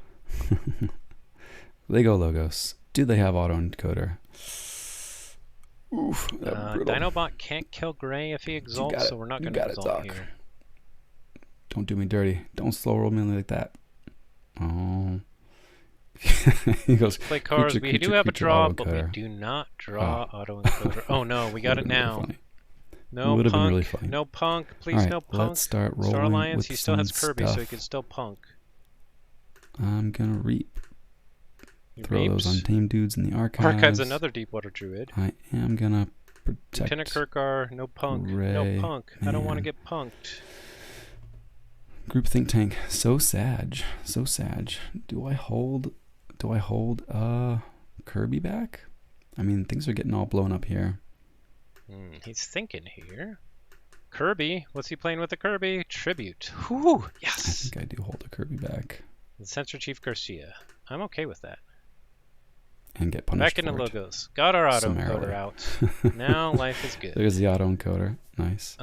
Speaker 2: They go Logos. Do they have autoencoder? Oof.
Speaker 1: Dinobot can't kill Gray if he exalts, so we're not gonna exalt here.
Speaker 2: Don't do me dirty. Don't slow roll me like that. Oh. He goes,
Speaker 1: play cards. We do have a draw, but we do not draw autoencoder. Oh no, we got it now. No punk. No punk. Please, no punk.
Speaker 2: Let's start rolling.
Speaker 1: Star Alliance. He still has
Speaker 2: Kirby,
Speaker 1: so he can still punk.
Speaker 2: I'm gonna reap. Throw those untamed dudes in the archives.
Speaker 1: Archives another Deepwater Druid.
Speaker 2: I am gonna protect.
Speaker 1: Lieutenant Kirkar. No punk. No punk. I don't want to get punked.
Speaker 2: Group Think Tank. So sad. So sad. Do I hold Kirby back? I mean, things are getting all blown up here.
Speaker 1: He's thinking here. Kirby. What's he playing with the Kirby? Tribute. Whew, yes.
Speaker 2: I think I do hold a Kirby back.
Speaker 1: And Sensor Chief Garcia. I'm okay with that.
Speaker 2: And get punished.
Speaker 1: Back into Logos. Got our autoencoder out. Now life is good.
Speaker 2: There's the autoencoder. Nice.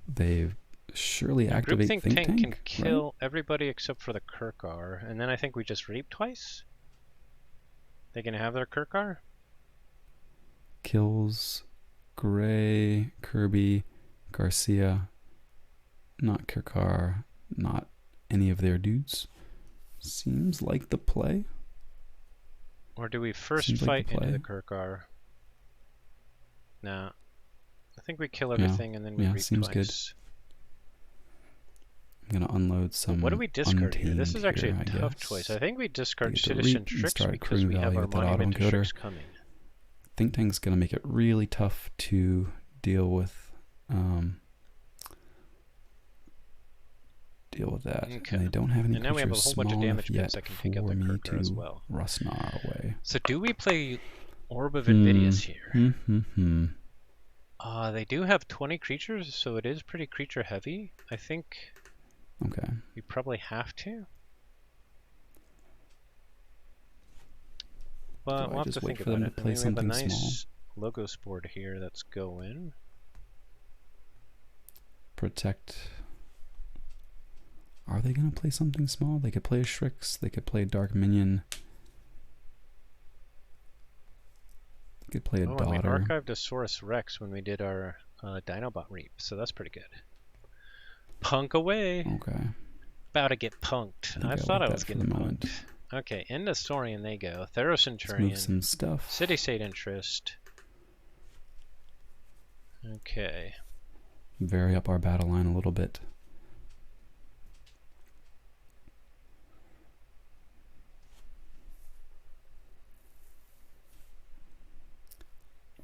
Speaker 2: They've surely activate
Speaker 1: Think Tank can kill everybody except for the Kirkar, and then I think we just reap twice. They gonna have their Kirkar?
Speaker 2: Kills Gray, Kirby, Garcia, not Kirkar, not any of their dudes. Seems like the play.
Speaker 1: Or do we first fight into the Kirkar? Nah. I think we kill everything and then we reap
Speaker 2: seems
Speaker 1: twice.
Speaker 2: Good. I'm going to unload some.
Speaker 1: What do we discard here? This is actually a tough choice. I think we discard Citizen Tricks because we have our Monument to Tricks coming.
Speaker 2: Think Tank's going to make it really tough to deal with that. Okay. And they don't have any
Speaker 1: now we have a whole bunch of damage
Speaker 2: yet
Speaker 1: that can take out the Kirkar as well.
Speaker 2: Rusnar away.
Speaker 1: So do we play Orb of Invidious here? They do have 20 creatures, so it is pretty creature heavy. I think we probably have to. But we'll have to think about it. We have a nice Logos board here that's going.
Speaker 2: Protect. Are they going to play something small? They could play a Shrix. They could play a Dark Minion. They could play a Daughter.
Speaker 1: We archived a Saurus Rex when we did our Dinobot Reap, so that's pretty good. Punk away.
Speaker 2: Okay.
Speaker 1: About to get punked. I thought I was getting punked. Okay, into Saurian they go. Therocentrian.
Speaker 2: Move some stuff.
Speaker 1: City-state interest. Okay.
Speaker 2: Vary up our battle line a little bit.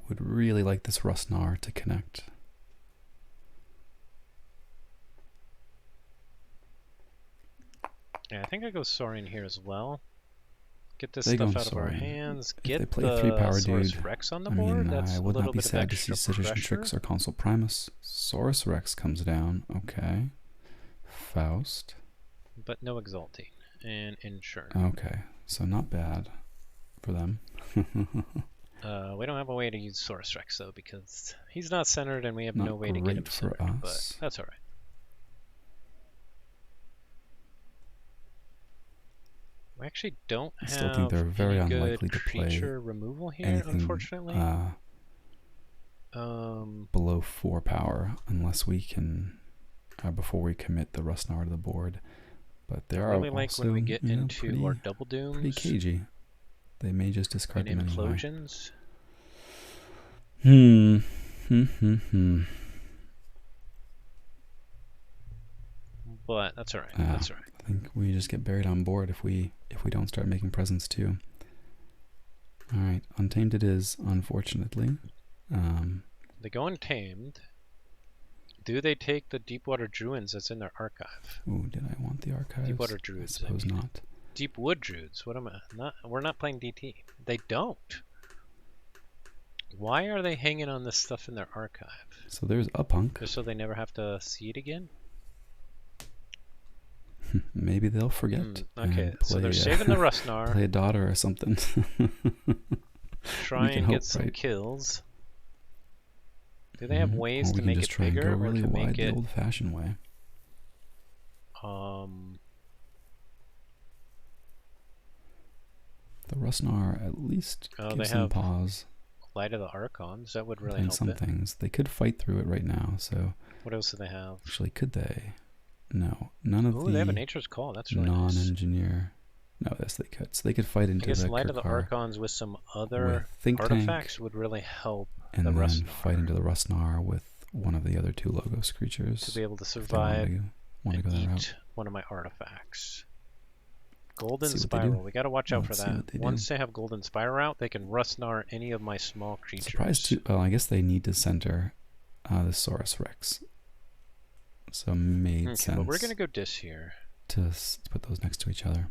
Speaker 2: Would really like this Rusnar to connect.
Speaker 1: Yeah, I think I go Saurian here as well. Get this
Speaker 2: they
Speaker 1: stuff out of our hands.
Speaker 2: If
Speaker 1: get
Speaker 2: they play a 3-power dude,
Speaker 1: Rex on the
Speaker 2: I
Speaker 1: board.
Speaker 2: mean,
Speaker 1: That's
Speaker 2: I would not be sad to see
Speaker 1: pressure.
Speaker 2: Citizen Tricks or Consul Primus. Saurus Rex comes down. Okay. Faust.
Speaker 1: But no Exalting. And Insurance.
Speaker 2: Okay, so not bad for them.
Speaker 1: We don't have a way to use Saurus Rex though, because he's not centered and we have no way to get him centered.
Speaker 2: For us.
Speaker 1: But that's alright. We actually don't have
Speaker 2: still think they're very unlikely to play
Speaker 1: creature removal here,
Speaker 2: anything,
Speaker 1: unfortunately.
Speaker 2: Below 4 power, unless we can, before we commit the Rusnar to the board. But there are
Speaker 1: really like
Speaker 2: also,
Speaker 1: when we get into
Speaker 2: pretty,
Speaker 1: our double dooms.
Speaker 2: Pretty cagey. They may just discard them anyway.
Speaker 1: Implosions. But that's alright. That's alright.
Speaker 2: I think we just get buried on board if we don't start making presents too. Alright, Untamed it is, unfortunately.
Speaker 1: They go Untamed. Do they take the Deepwater Druids that's in their archive?
Speaker 2: Ooh, did I want the archives?
Speaker 1: Deepwater Druids.
Speaker 2: I suppose not.
Speaker 1: Deepwood Druids. What am I? We're not playing DT. They don't. Why are they hanging on this stuff in their archive?
Speaker 2: So there's a punk.
Speaker 1: Just so they never have to see it again?
Speaker 2: Maybe they'll forget.
Speaker 1: Okay, so they're saving the Rusnar.
Speaker 2: Play a daughter or something.
Speaker 1: Try and get some kills. Do they have ways to make it bigger,
Speaker 2: or to
Speaker 1: make it
Speaker 2: the old-fashioned way? The Rusnar at least gives them pause.
Speaker 1: Light of the Archons, that would really help
Speaker 2: some things. They could fight through it right now, so...
Speaker 1: What else do they have?
Speaker 2: Actually, could they? No. None of the...
Speaker 1: they have a Nature's Call, that's really
Speaker 2: non-engineer... No, yes, they could. So they could fight into the
Speaker 1: Light of the Archons with some other artifacts would really help
Speaker 2: and
Speaker 1: the
Speaker 2: then
Speaker 1: Rusnar.
Speaker 2: Fight into the Rusnar with one of the other 2 Logos creatures.
Speaker 1: To be able to survive
Speaker 2: want to go that route.
Speaker 1: One of my artifacts. Golden Spiral. We got to watch out for that. Once they have Golden Spiral out, they can Rusnar any of my small creatures.
Speaker 2: Surprised too. Well, I guess they need to center the Saurus Rex. So made sense.
Speaker 1: But we're going to go Dis here.
Speaker 2: To put those next to each other.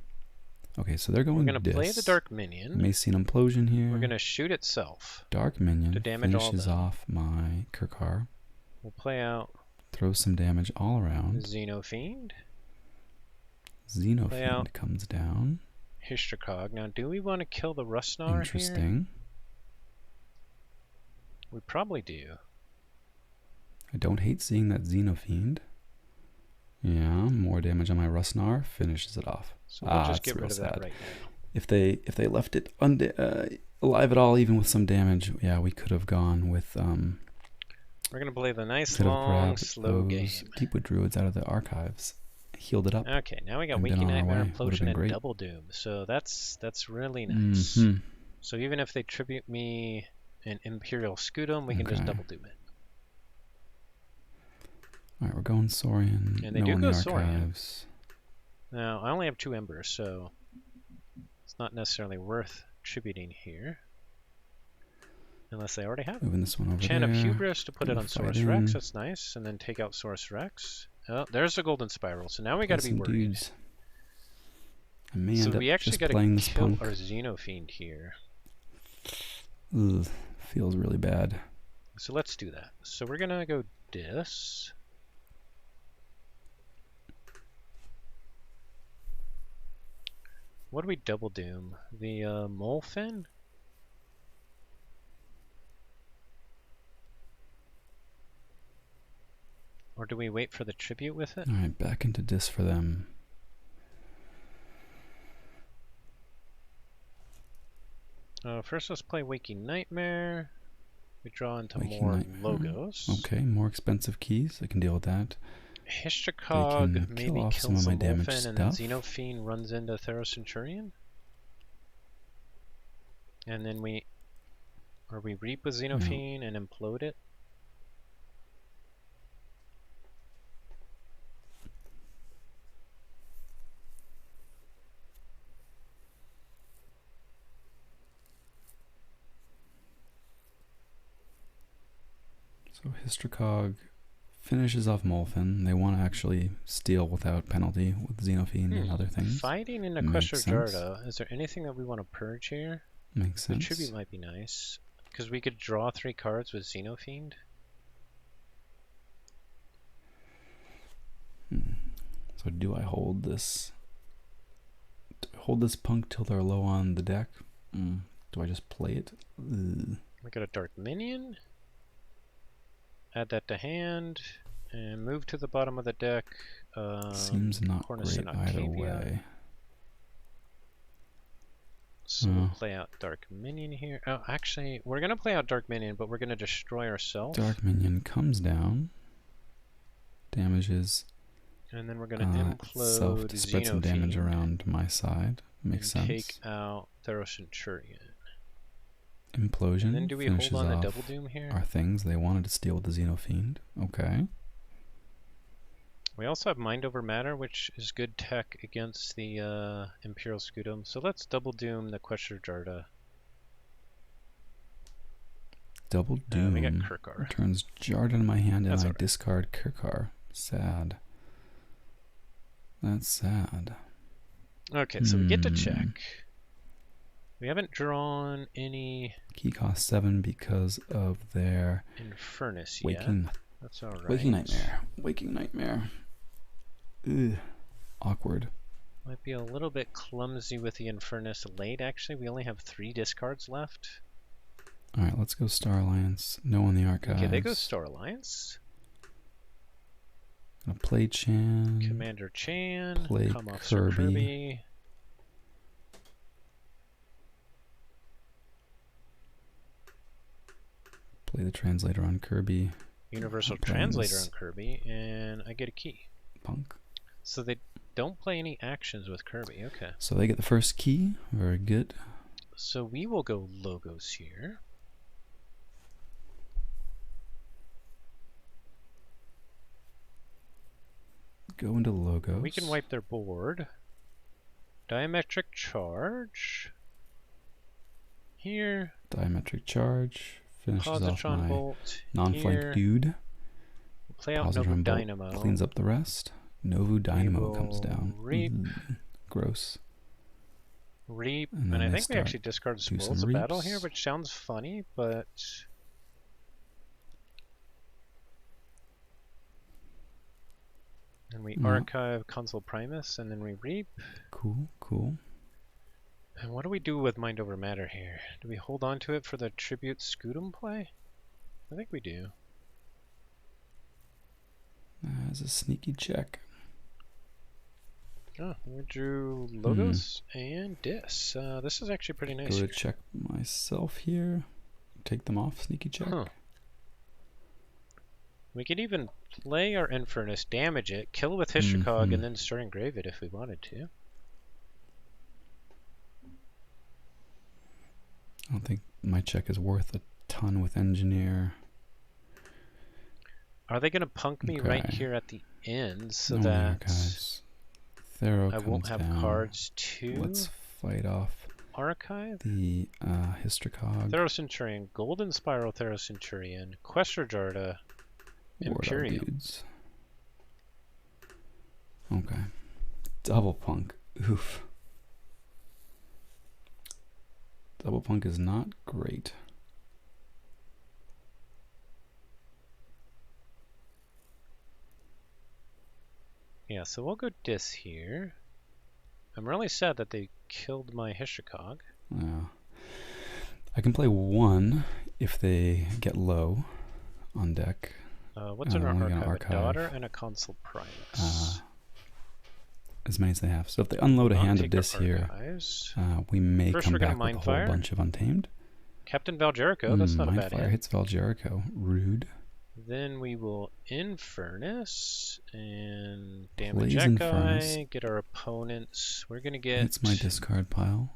Speaker 2: Okay, so they're going
Speaker 1: We're going to play the Dark Minion.
Speaker 2: May see an Implosion here.
Speaker 1: We're going to shoot itself.
Speaker 2: Dark Minion
Speaker 1: to damage
Speaker 2: finishes off my Kirkar.
Speaker 1: We'll play out.
Speaker 2: Throw some damage all around.
Speaker 1: Xenofiend.
Speaker 2: Xenofiend comes down.
Speaker 1: Hystricog. Now, do we want to kill the Rusnar
Speaker 2: Interesting.
Speaker 1: Here? We probably do.
Speaker 2: I don't hate seeing that Xenofiend. Yeah, more damage on my Rusnar finishes it off.
Speaker 1: So we'll just get rid of that right now.
Speaker 2: If they left it alive at all, even with some damage, yeah, we could have gone with.
Speaker 1: We're gonna play the nice long slow game.
Speaker 2: Deepwood Druids out of the archives, healed it up.
Speaker 1: Okay, now we got Waking Nightmare, Implosion, and Double Doom. So that's really nice. So even if they tribute me an Imperial Scutum, we can just Double Doom it.
Speaker 2: Alright, we're going Saurian.
Speaker 1: And they do go Saurian. Now, I only have 2 Embers, so it's not necessarily worth tributing here. Unless they already have it.
Speaker 2: Moving this one over
Speaker 1: Chant
Speaker 2: there.
Speaker 1: of Hubris to put it on Saurus Rex, that's nice. And then take out Saurus Rex. Oh, there's the Golden Spiral, so now we gotta be worried.
Speaker 2: I may end up
Speaker 1: we actually gotta kill our Xenofiend here.
Speaker 2: Ugh, feels really bad.
Speaker 1: So let's do that. So we're gonna go Dis. What do we Double Doom? The Molefin? Or do we wait for the tribute with it?
Speaker 2: Alright, back into Dis for them.
Speaker 1: First let's play Waking Nightmare. We draw into more Logos.
Speaker 2: Okay, more expensive keys. I can deal with that.
Speaker 1: Hystricog maybe kills some of my damage stuff. And then Xenofiend runs into Therocentrian. And then we reap with Xenophene and implode it.
Speaker 2: So Hystricog finishes off Molfin. They want to actually steal without penalty with Xenophene and other things.
Speaker 1: Fighting in Equestria Jarda. Is there anything that we want to purge here?
Speaker 2: Makes sense.
Speaker 1: The tribute might be nice. Because we could draw 3 cards with Xenophene.
Speaker 2: So do I hold this? Hold this punk till they're low on the deck? Do I just play it?
Speaker 1: We got a Dark Minion. Add that to hand. And move to the bottom of the deck.
Speaker 2: Seems not great either way.
Speaker 1: So we'll play out Dark Minion here. Oh, actually, we're going to play out Dark Minion, but we're going to destroy ourselves.
Speaker 2: Dark Minion comes down. Damages.
Speaker 1: And then we're going to implode
Speaker 2: self to spread some damage around my side. Makes sense.
Speaker 1: Take out Centurion.
Speaker 2: Implosion.
Speaker 1: And then do we hold on the Double Doom here?
Speaker 2: Our things they wanted to steal with the Xenofiend. Okay.
Speaker 1: We also have Mind Over Matter, which is good tech against the Imperial Scutum. So let's Double Doom the Equestria Jarda.
Speaker 2: Double Doom.
Speaker 1: We got Kirkar.
Speaker 2: Turns Jarda in my hand and I discard Kirkar. Sad. That's sad.
Speaker 1: Okay, so we get to check. We haven't drawn any...
Speaker 2: Key cost 7 because of their...
Speaker 1: Infernus
Speaker 2: Waking...
Speaker 1: yet. That's alright.
Speaker 2: Waking Nightmare. Waking Nightmare. Ugh. Awkward.
Speaker 1: Might be a little bit clumsy with the Infernus late, actually. We only have 3 discards left.
Speaker 2: Alright, let's go Star Alliance. No on the Archives.
Speaker 1: Okay, they go Star Alliance.
Speaker 2: Gonna play Chan.
Speaker 1: Commander Chan.
Speaker 2: Play
Speaker 1: Come off Sir Kirby.
Speaker 2: Play the Translator on Kirby.
Speaker 1: Universal Translator on Kirby, and I get a key.
Speaker 2: Punk.
Speaker 1: So they don't play any actions with Kirby, okay.
Speaker 2: So they get the first key, very good.
Speaker 1: So we will go Logos here.
Speaker 2: Go into Logos.
Speaker 1: We can wipe their board. Diametric Charge. Here.
Speaker 2: Diametric Charge. Finishes
Speaker 1: Positron
Speaker 2: off my
Speaker 1: Bolt
Speaker 2: non-flank dude.
Speaker 1: We'll play out Novu Dynamo.
Speaker 2: Cleans up the rest. Novu Dynamo comes down.
Speaker 1: Reap.
Speaker 2: Gross.
Speaker 1: Reap. And I think we actually discard Spoils of Battle here, which sounds funny, but... And we archive Consul Primus, and then we reap.
Speaker 2: Cool, cool.
Speaker 1: And what do we do with Mind Over Matter here? Do we hold on to it for the Tribute Scutum play? I think we do.
Speaker 2: As a sneaky check.
Speaker 1: Oh, we drew Logos and Dis. This is actually pretty nice.
Speaker 2: Go to check myself here. Take them off, sneaky check.
Speaker 1: Huh. We could even play our Infernus, damage it, kill with Hystricog, and then start engrave it if we wanted to.
Speaker 2: I don't think my check is worth a ton with Engineer.
Speaker 1: Are they going to punk me right here at the end so that I won't have cards to
Speaker 2: Let's fight off
Speaker 1: archive?
Speaker 2: The Hystricog.
Speaker 1: Centurion, Golden Spiral Centurion, Equestria Jarda, Imperium.
Speaker 2: Dudes. Okay. Double punk. Oof. Double punk is not great.
Speaker 1: Yeah, so we'll go Dis here. I'm really sad that they killed my Hystricog.
Speaker 2: Yeah. I can play 1 if they get low on deck.
Speaker 1: What's in our archive? A Daughter and a Consul Primus.
Speaker 2: As many as they have. So if they unload a hand of Dis here, we may come back with a whole bunch of Untamed.
Speaker 1: Captain Valgerico, that's not a bad
Speaker 2: Mindfire hits Valgerico. Rude.
Speaker 1: Then we will Infernus and damage Eki, get our opponents. We're going to get...
Speaker 2: It's my discard pile.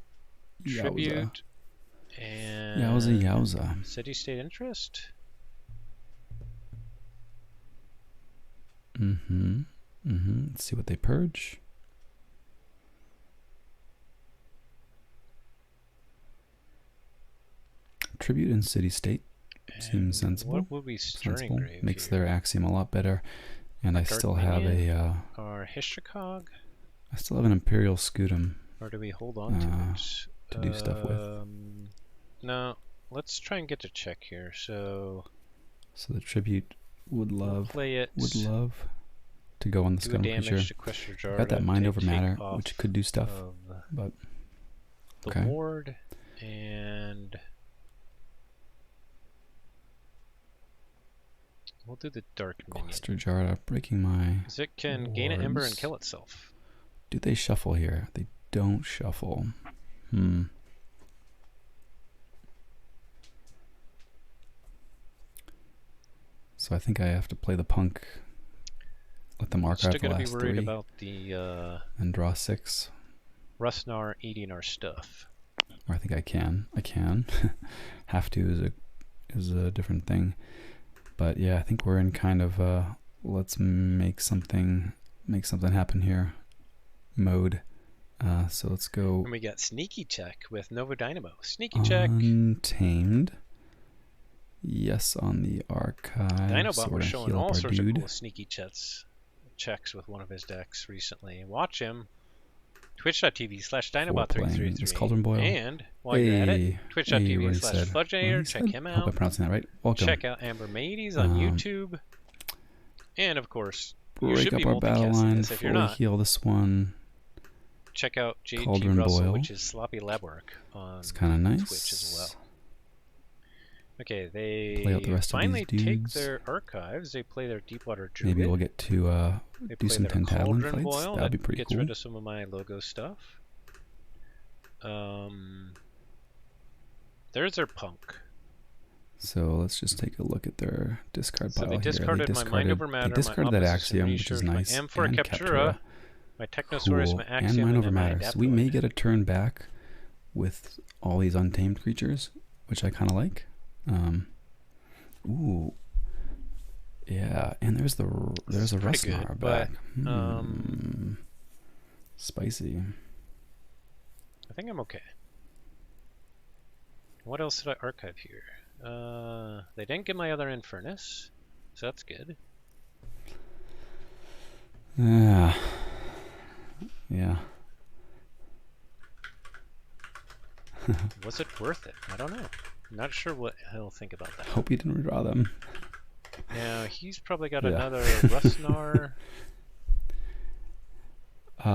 Speaker 1: Tribute And
Speaker 2: yowza.
Speaker 1: City-state interest.
Speaker 2: Let's see what they purge. Tribute and city-state seems sensible.
Speaker 1: What would be Stirring Grave
Speaker 2: Makes
Speaker 1: here?
Speaker 2: their axiom a lot better. And I still have a
Speaker 1: or Histricog.
Speaker 2: I still have an Imperial Scutum.
Speaker 1: Or do we hold on to it
Speaker 2: to do stuff with?
Speaker 1: No, let's try and get to check here. So
Speaker 2: the tribute would love to go on the Scum creature. Got that Mind Over Matter, which could do stuff, but
Speaker 1: the board and. We'll do the Dark Minion.
Speaker 2: Cluster Jarda, breaking my.
Speaker 1: Because it can gain an Ember and kill itself.
Speaker 2: Do they shuffle here? They don't shuffle. So I think I have to play the punk. Let them archive the last 3.
Speaker 1: Still gonna be worried about the.
Speaker 2: And draw 6.
Speaker 1: Rustnar eating our stuff.
Speaker 2: Or I think I can. Have to is a different thing. But yeah, I think we're in kind of let's make something happen here mode. So let's go.
Speaker 1: And we got Sneaky Check with Nova Dynamo. Sneaky Check.
Speaker 2: Untamed. Yes, on the archive.
Speaker 1: Dinobot was showing all sorts of cool sneaky checks with one of his decks recently. Watch him. Twitch.tv/Dinobot333.
Speaker 2: It's Cauldron Boil.
Speaker 1: And while you're at it, Twitch.tv/Fudgenator. Check him out.
Speaker 2: Hope I'm pronouncing that right. Welcome.
Speaker 1: Check out Amber Maides on YouTube. And of course, you
Speaker 2: break
Speaker 1: should
Speaker 2: up
Speaker 1: be
Speaker 2: our battle line.
Speaker 1: If you're not,
Speaker 2: heal this one.
Speaker 1: Check out
Speaker 2: jtrussell,
Speaker 1: which is Sloppy Lab Work on
Speaker 2: it's kind of nice.
Speaker 1: Twitch as well. Okay, they
Speaker 2: play out the rest
Speaker 1: finally
Speaker 2: of these dudes.
Speaker 1: take their archives. They play their Deepwater Druid.
Speaker 2: Maybe we'll get to do some Tentatlin fights.
Speaker 1: Boil.
Speaker 2: That'd be pretty
Speaker 1: gets
Speaker 2: cool.
Speaker 1: Rid of some of my logo stuff. There's their punk.
Speaker 2: So let's just take a look at their discard pile
Speaker 1: they discarded
Speaker 2: here.
Speaker 1: My Mind Over Matter,
Speaker 2: they discarded
Speaker 1: my
Speaker 2: that Axiom, which is nice,
Speaker 1: my Amphora
Speaker 2: and
Speaker 1: Captura, my Technosaurus,
Speaker 2: cool.
Speaker 1: my Axiom,
Speaker 2: and Mind Over
Speaker 1: my
Speaker 2: Matter. So we may get a turn back with all these untamed creatures, which I kind of like. Ooh, yeah, and there's a Rustnar back. Spicy.
Speaker 1: I think I'm okay. What else did I archive here? They didn't get my other Infernus, so that's good.
Speaker 2: Yeah.
Speaker 1: Was it worth it? I don't know. I'm not sure what he'll think about that.
Speaker 2: Hope you didn't redraw them.
Speaker 1: Now he's probably got another Rustnar.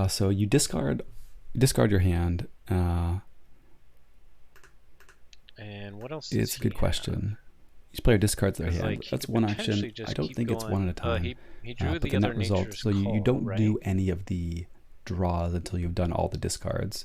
Speaker 2: So you discard your hand.
Speaker 1: And what else?
Speaker 2: It's a good question. Each player discards their hand.
Speaker 1: Like,
Speaker 2: that's one action. I don't think it's one at a time.
Speaker 1: He drew
Speaker 2: but
Speaker 1: the
Speaker 2: the
Speaker 1: other
Speaker 2: net result. So you don't do any of the draws until you've done all the discards.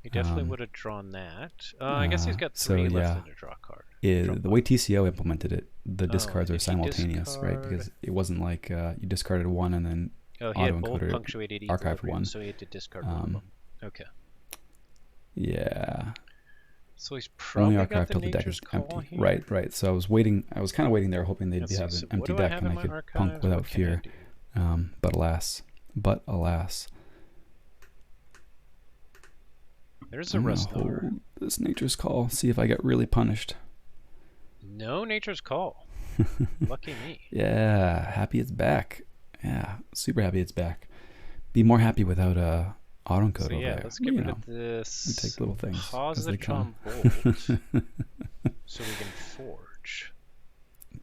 Speaker 1: He definitely would have drawn that. I guess he's got 3 left to draw a card.
Speaker 2: The way TCO implemented it, the discards are simultaneous, right? Because it wasn't like you discarded one and then
Speaker 1: he had both punctuated
Speaker 2: archived one,
Speaker 1: so he had to discard one of them. Okay.
Speaker 2: Yeah.
Speaker 1: So he's probably
Speaker 2: only
Speaker 1: got
Speaker 2: archived
Speaker 1: the
Speaker 2: till the deck
Speaker 1: Nature's
Speaker 2: is
Speaker 1: Call
Speaker 2: empty.
Speaker 1: here.
Speaker 2: Right. So I was kind of waiting there, hoping they'd have an empty deck and I could punk without fear. But alas.
Speaker 1: There's a Rustnar.
Speaker 2: This Nature's Call. See if I get really punished.
Speaker 1: No Nature's Call. Lucky me.
Speaker 2: Yeah, happy it's back. Yeah, super happy it's back. Be more happy without autoencode over there.
Speaker 1: Let's get rid of this.
Speaker 2: We take little things as they come.
Speaker 1: Bolt, so we can forge.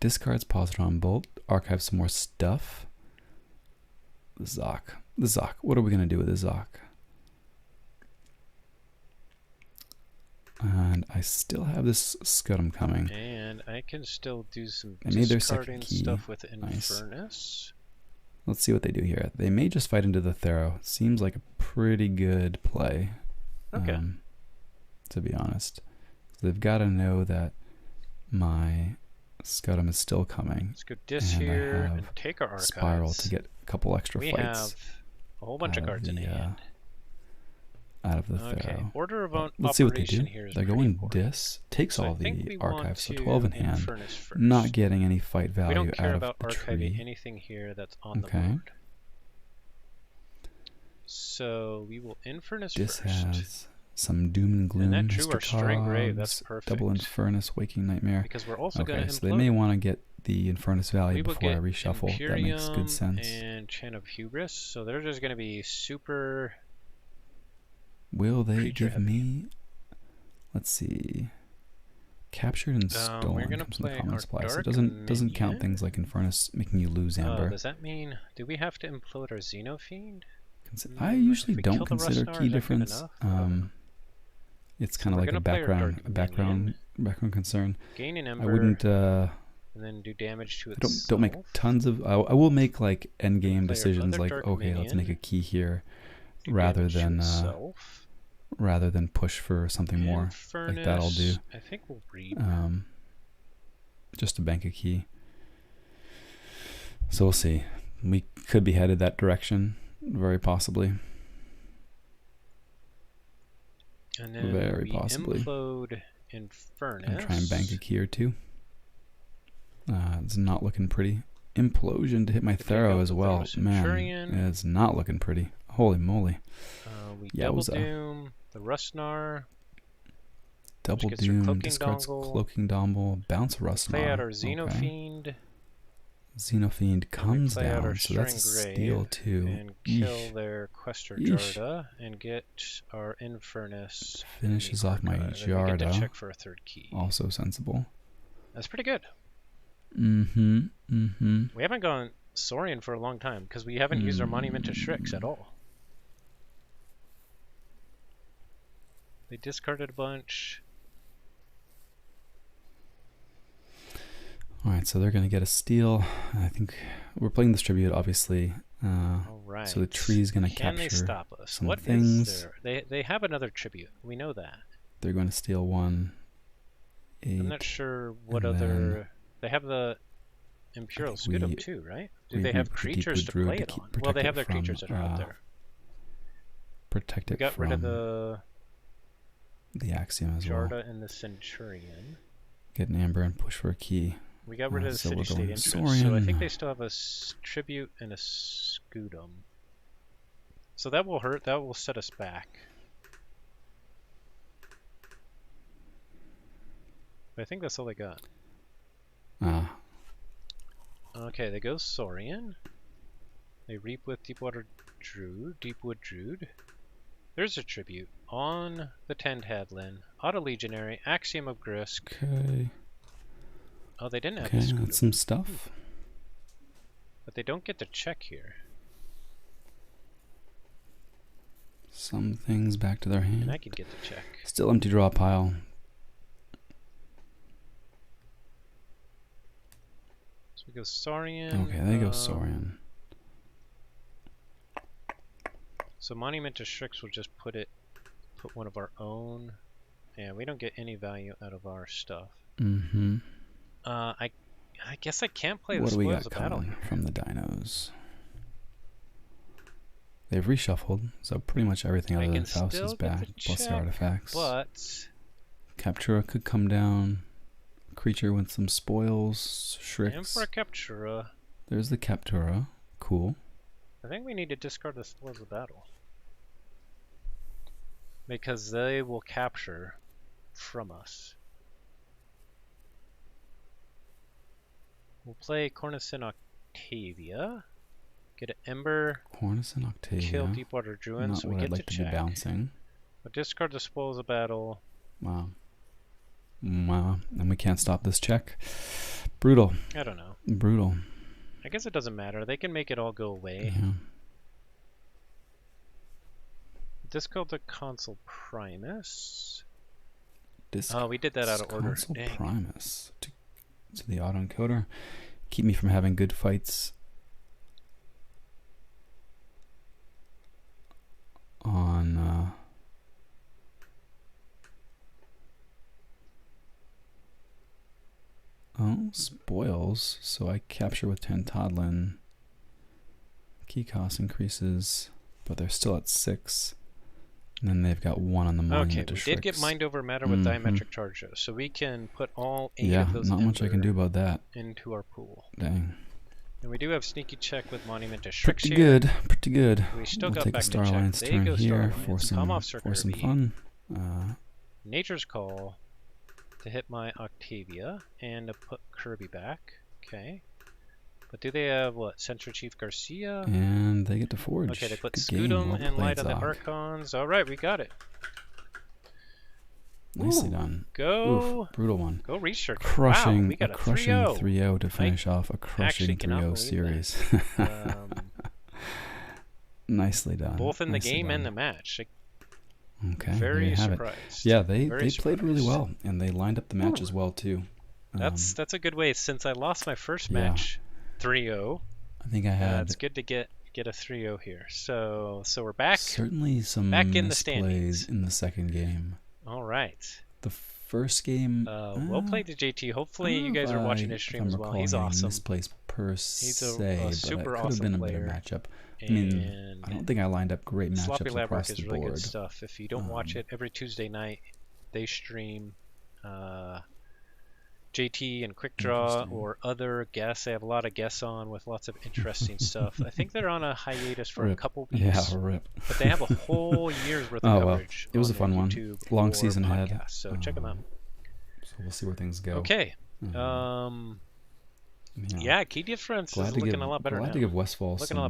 Speaker 2: Discards Positron Bolt. Archive some more stuff. The Xoque. What are we gonna do with the Xoque? And I still have this Scutum coming.
Speaker 1: And I can still do some
Speaker 2: discarding
Speaker 1: stuff with Infernus.
Speaker 2: Let's see what they do here. They may just fight into the Thero. Seems like a pretty good play.
Speaker 1: Okay.
Speaker 2: To be honest. They've got to know that my Scutum is still coming.
Speaker 1: Let's go here and take our archives.
Speaker 2: Spiral to get a couple extra fights.
Speaker 1: We have a whole bunch of cards in hand.
Speaker 2: out of the Thero.
Speaker 1: Order of
Speaker 2: Let's see what they do.
Speaker 1: Here is
Speaker 2: They're going dis, takes all the archives, so 12 in hand, not getting any fight value
Speaker 1: we don't care
Speaker 2: out
Speaker 1: about
Speaker 2: of the
Speaker 1: archiving
Speaker 2: tree.
Speaker 1: anything here that's on the board. So we will Infernus
Speaker 2: Dis
Speaker 1: first.
Speaker 2: has some Doom and Gloom,
Speaker 1: and that drew our String Grave, that's perfect.
Speaker 2: Double Infernus, Waking Nightmare.
Speaker 1: Because we're also going to implode.
Speaker 2: So they may want to get the Infernus value before I reshuffle.
Speaker 1: Imperium
Speaker 2: that makes good sense.
Speaker 1: And Chant of Hubris, so they're just going to be super.
Speaker 2: Will they give me? Let's see. Captured and stolen.
Speaker 1: We're going to play our
Speaker 2: supplies.
Speaker 1: Dark
Speaker 2: It doesn't count things like Infernus making you lose amber.
Speaker 1: Does that mean? Do we have to implode our Xenofiend?
Speaker 2: I usually don't consider key difference. It's kind of like a background concern.
Speaker 1: Gain an ember.
Speaker 2: I wouldn't.
Speaker 1: And then do damage to itself.
Speaker 2: Don't make tons of. I will make like end game decisions, like okay, let's make a key here, rather than push for something more. Like that, I'll do.
Speaker 1: I think we'll read.
Speaker 2: Just to bank a key. So we'll see. We could be headed that direction, very possibly.
Speaker 1: And then
Speaker 2: very possibly.
Speaker 1: Implode Infernus.
Speaker 2: And try and bank a key or two. It's not looking pretty. Implosion to hit my Thero as well. Man, it's not looking pretty. Holy moly.
Speaker 1: We double doom the Rustnar.
Speaker 2: Double doom, discards Cloaking Dongle, bounce Rustnar.
Speaker 1: Play out our Xenofiend.
Speaker 2: Xenofiend comes down, so that's a steal too.
Speaker 1: And kill their Quester Jarda and get our Infernus.
Speaker 2: Finishes off my Jarda.
Speaker 1: We get to check for a third key.
Speaker 2: Also sensible.
Speaker 1: That's pretty good. We haven't gone Saurian for a long time because we haven't used our Monument to Shrix at all. They discarded a bunch.
Speaker 2: Alright, so they're going to get a steal. I think we're playing this tribute, obviously.
Speaker 1: Alright.
Speaker 2: So the tree's going to capture
Speaker 1: Can they stop us?
Speaker 2: some
Speaker 1: What
Speaker 2: things.
Speaker 1: is there? They have another tribute. We know that.
Speaker 2: They're going to steal 1, 8.
Speaker 1: I'm not sure what other... They have the Imperial Scutum too, right? Do they have creatures to play it on? Well, they have their creatures that are out there.
Speaker 2: Protect it
Speaker 1: we got rid of the
Speaker 2: Axiom as well.
Speaker 1: Jarda and the Centurion.
Speaker 2: Get an amber and push for a key.
Speaker 1: We got rid of the City-State Interest, so I think they still have a Tribute and a Scutum. So that will hurt. That will set us back. But I think that's all they got. Okay, they go Saurian. They reap with Deepwood Druid. There's a tribute on the Tentadlin. Auto Legionary, Axiom of Grisk.
Speaker 2: Okay.
Speaker 1: Oh, they didn't have the Scutum.
Speaker 2: That's some stuff.
Speaker 1: But they don't get to check here.
Speaker 2: Some things back to their hand.
Speaker 1: And I could get to check.
Speaker 2: Still empty draw pile.
Speaker 1: So we go Saurian.
Speaker 2: Okay, they go Saurian.
Speaker 1: So Monument to Shrix will just put one of our own. Yeah, we don't get any value out of our stuff. I guess I can't play the Spoils of Battle
Speaker 2: from the dinos. They've reshuffled, so pretty much everything other than Faust is back, plus the artifacts.
Speaker 1: But
Speaker 2: Captura could come down. Creature with some spoils. Shrix.
Speaker 1: Emperor Captura.
Speaker 2: There's the Captura. Cool.
Speaker 1: I think we need to discard the Spoils of Battle. Because they will capture from us. We'll play Cornicin Octavia. Get an Ember.
Speaker 2: Cornicin Octavia.
Speaker 1: Kill Deepwater Druin,
Speaker 2: Not
Speaker 1: so we
Speaker 2: what
Speaker 1: get
Speaker 2: I'd like to be bouncing.
Speaker 1: But discard the Spoils of Battle.
Speaker 2: Wow. Wow. And we can't stop this check. Brutal.
Speaker 1: I don't know.
Speaker 2: Brutal.
Speaker 1: I guess it doesn't matter. They can make it all go away.
Speaker 2: Yeah.
Speaker 1: Discard the Consul Primus.
Speaker 2: We
Speaker 1: did that out of order.
Speaker 2: Consul Primus to the autoencoder. Keep me from having good fights on spoils, so I capture with Tentadlin. Key cost increases, but they're still at 6. And then they've got one on the monument
Speaker 1: districts. Okay, we did get mind over matter with diametric charge, though, so we can put all 8 of those
Speaker 2: not much I can do about that.
Speaker 1: Into our pool.
Speaker 2: Dang.
Speaker 1: And we do have sneaky check with monument districts
Speaker 2: pretty
Speaker 1: here.
Speaker 2: Pretty good.
Speaker 1: We still got
Speaker 2: take
Speaker 1: back
Speaker 2: a Star
Speaker 1: to
Speaker 2: Alliance
Speaker 1: check.
Speaker 2: turn here for some fun.
Speaker 1: Nature's Call to hit my Octavia and to put Kirby back. Okay. But do they have, what, Central Chief Garcia?
Speaker 2: And they get to forge.
Speaker 1: Okay, they put Scutum and Light on the Archons. Alright, we got it.
Speaker 2: Nicely done.
Speaker 1: Go.
Speaker 2: Oof, brutal one.
Speaker 1: Go research.
Speaker 2: Crushing,
Speaker 1: wow, we got a
Speaker 2: crushing 3-0 to finish off a crushing 3-0 series. Nicely done.
Speaker 1: Both in the game and the match.
Speaker 2: Okay.
Speaker 1: Very surprised.
Speaker 2: Yeah, they played really well, and they lined up the match as well too.
Speaker 1: That's a good way. Since I lost my first match, 3-0.
Speaker 2: I think I had.
Speaker 1: It's good to get a 3-0 here. So we're back.
Speaker 2: Certainly some
Speaker 1: back in the
Speaker 2: misplays
Speaker 1: standings
Speaker 2: in the second game.
Speaker 1: All right.
Speaker 2: The first game.
Speaker 1: Well played to JT. Hopefully you guys are watching his stream as well. He's awesome.
Speaker 2: Misplays per se,
Speaker 1: He's a super
Speaker 2: but it could have been a better matchup. I mean, I don't think I lined up great matchups
Speaker 1: Sloppy Lab
Speaker 2: across
Speaker 1: Work
Speaker 2: the
Speaker 1: is
Speaker 2: board.
Speaker 1: really good stuff. If you don't watch it, every Tuesday night they stream JT and Quick Draw or other guests. They have a lot of guests on with lots of interesting stuff. I think they're on a hiatus for a couple weeks.
Speaker 2: Yeah, rip.
Speaker 1: But they have a whole year's worth of coverage.
Speaker 2: Well, it was a fun one. Long season ahead.
Speaker 1: So check them out.
Speaker 2: So we'll see where things go.
Speaker 1: Okay. Yeah, key difference is looking a lot better now.
Speaker 2: Glad to give Westfall some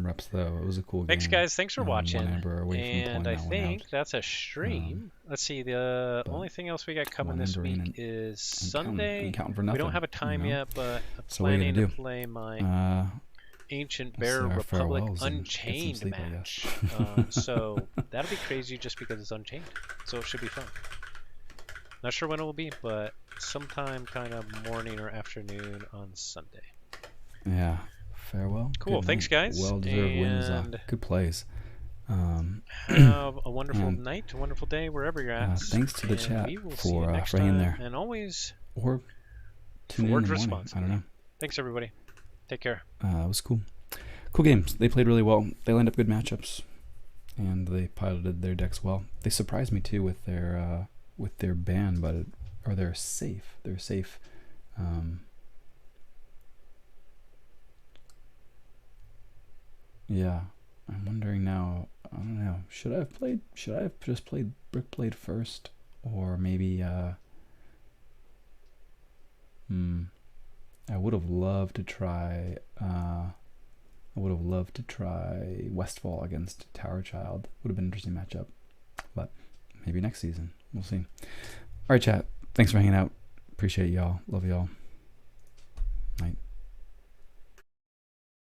Speaker 2: reps, though. It was a cool game.
Speaker 1: Thanks, guys. Thanks for watching. And I think that's a stream. Let's see. The only thing else we got coming this week is Sunday. We don't have a time yet, but I'm planning to play my Ancient Bear Republic Unchained match. So that'll be crazy just because it's Unchained. So it should be fun. Not sure when it will be, but sometime kind of morning or afternoon on Sunday.
Speaker 2: Yeah. Farewell.
Speaker 1: Cool. Thanks, guys.
Speaker 2: Well-deserved wins. Good plays.
Speaker 1: Have a wonderful night, a wonderful day, wherever you're at.
Speaker 2: Thanks to the chat for hanging there.
Speaker 1: And always
Speaker 2: or forge
Speaker 1: responsibly.
Speaker 2: I don't know.
Speaker 1: Thanks, everybody. Take care.
Speaker 2: It was cool. Cool games. They played really well. They lined up good matchups, and they piloted their decks well. They surprised me too with their ban, or their safe. Their safe. Yeah, I'm wondering now. I don't know. Should I have just played Brickblade first, or maybe I would have loved to try. Westfall against Tower Child. Would have been an interesting matchup, but maybe next season. We'll see. All right, chat. Thanks for hanging out. Appreciate y'all. Love y'all. Night.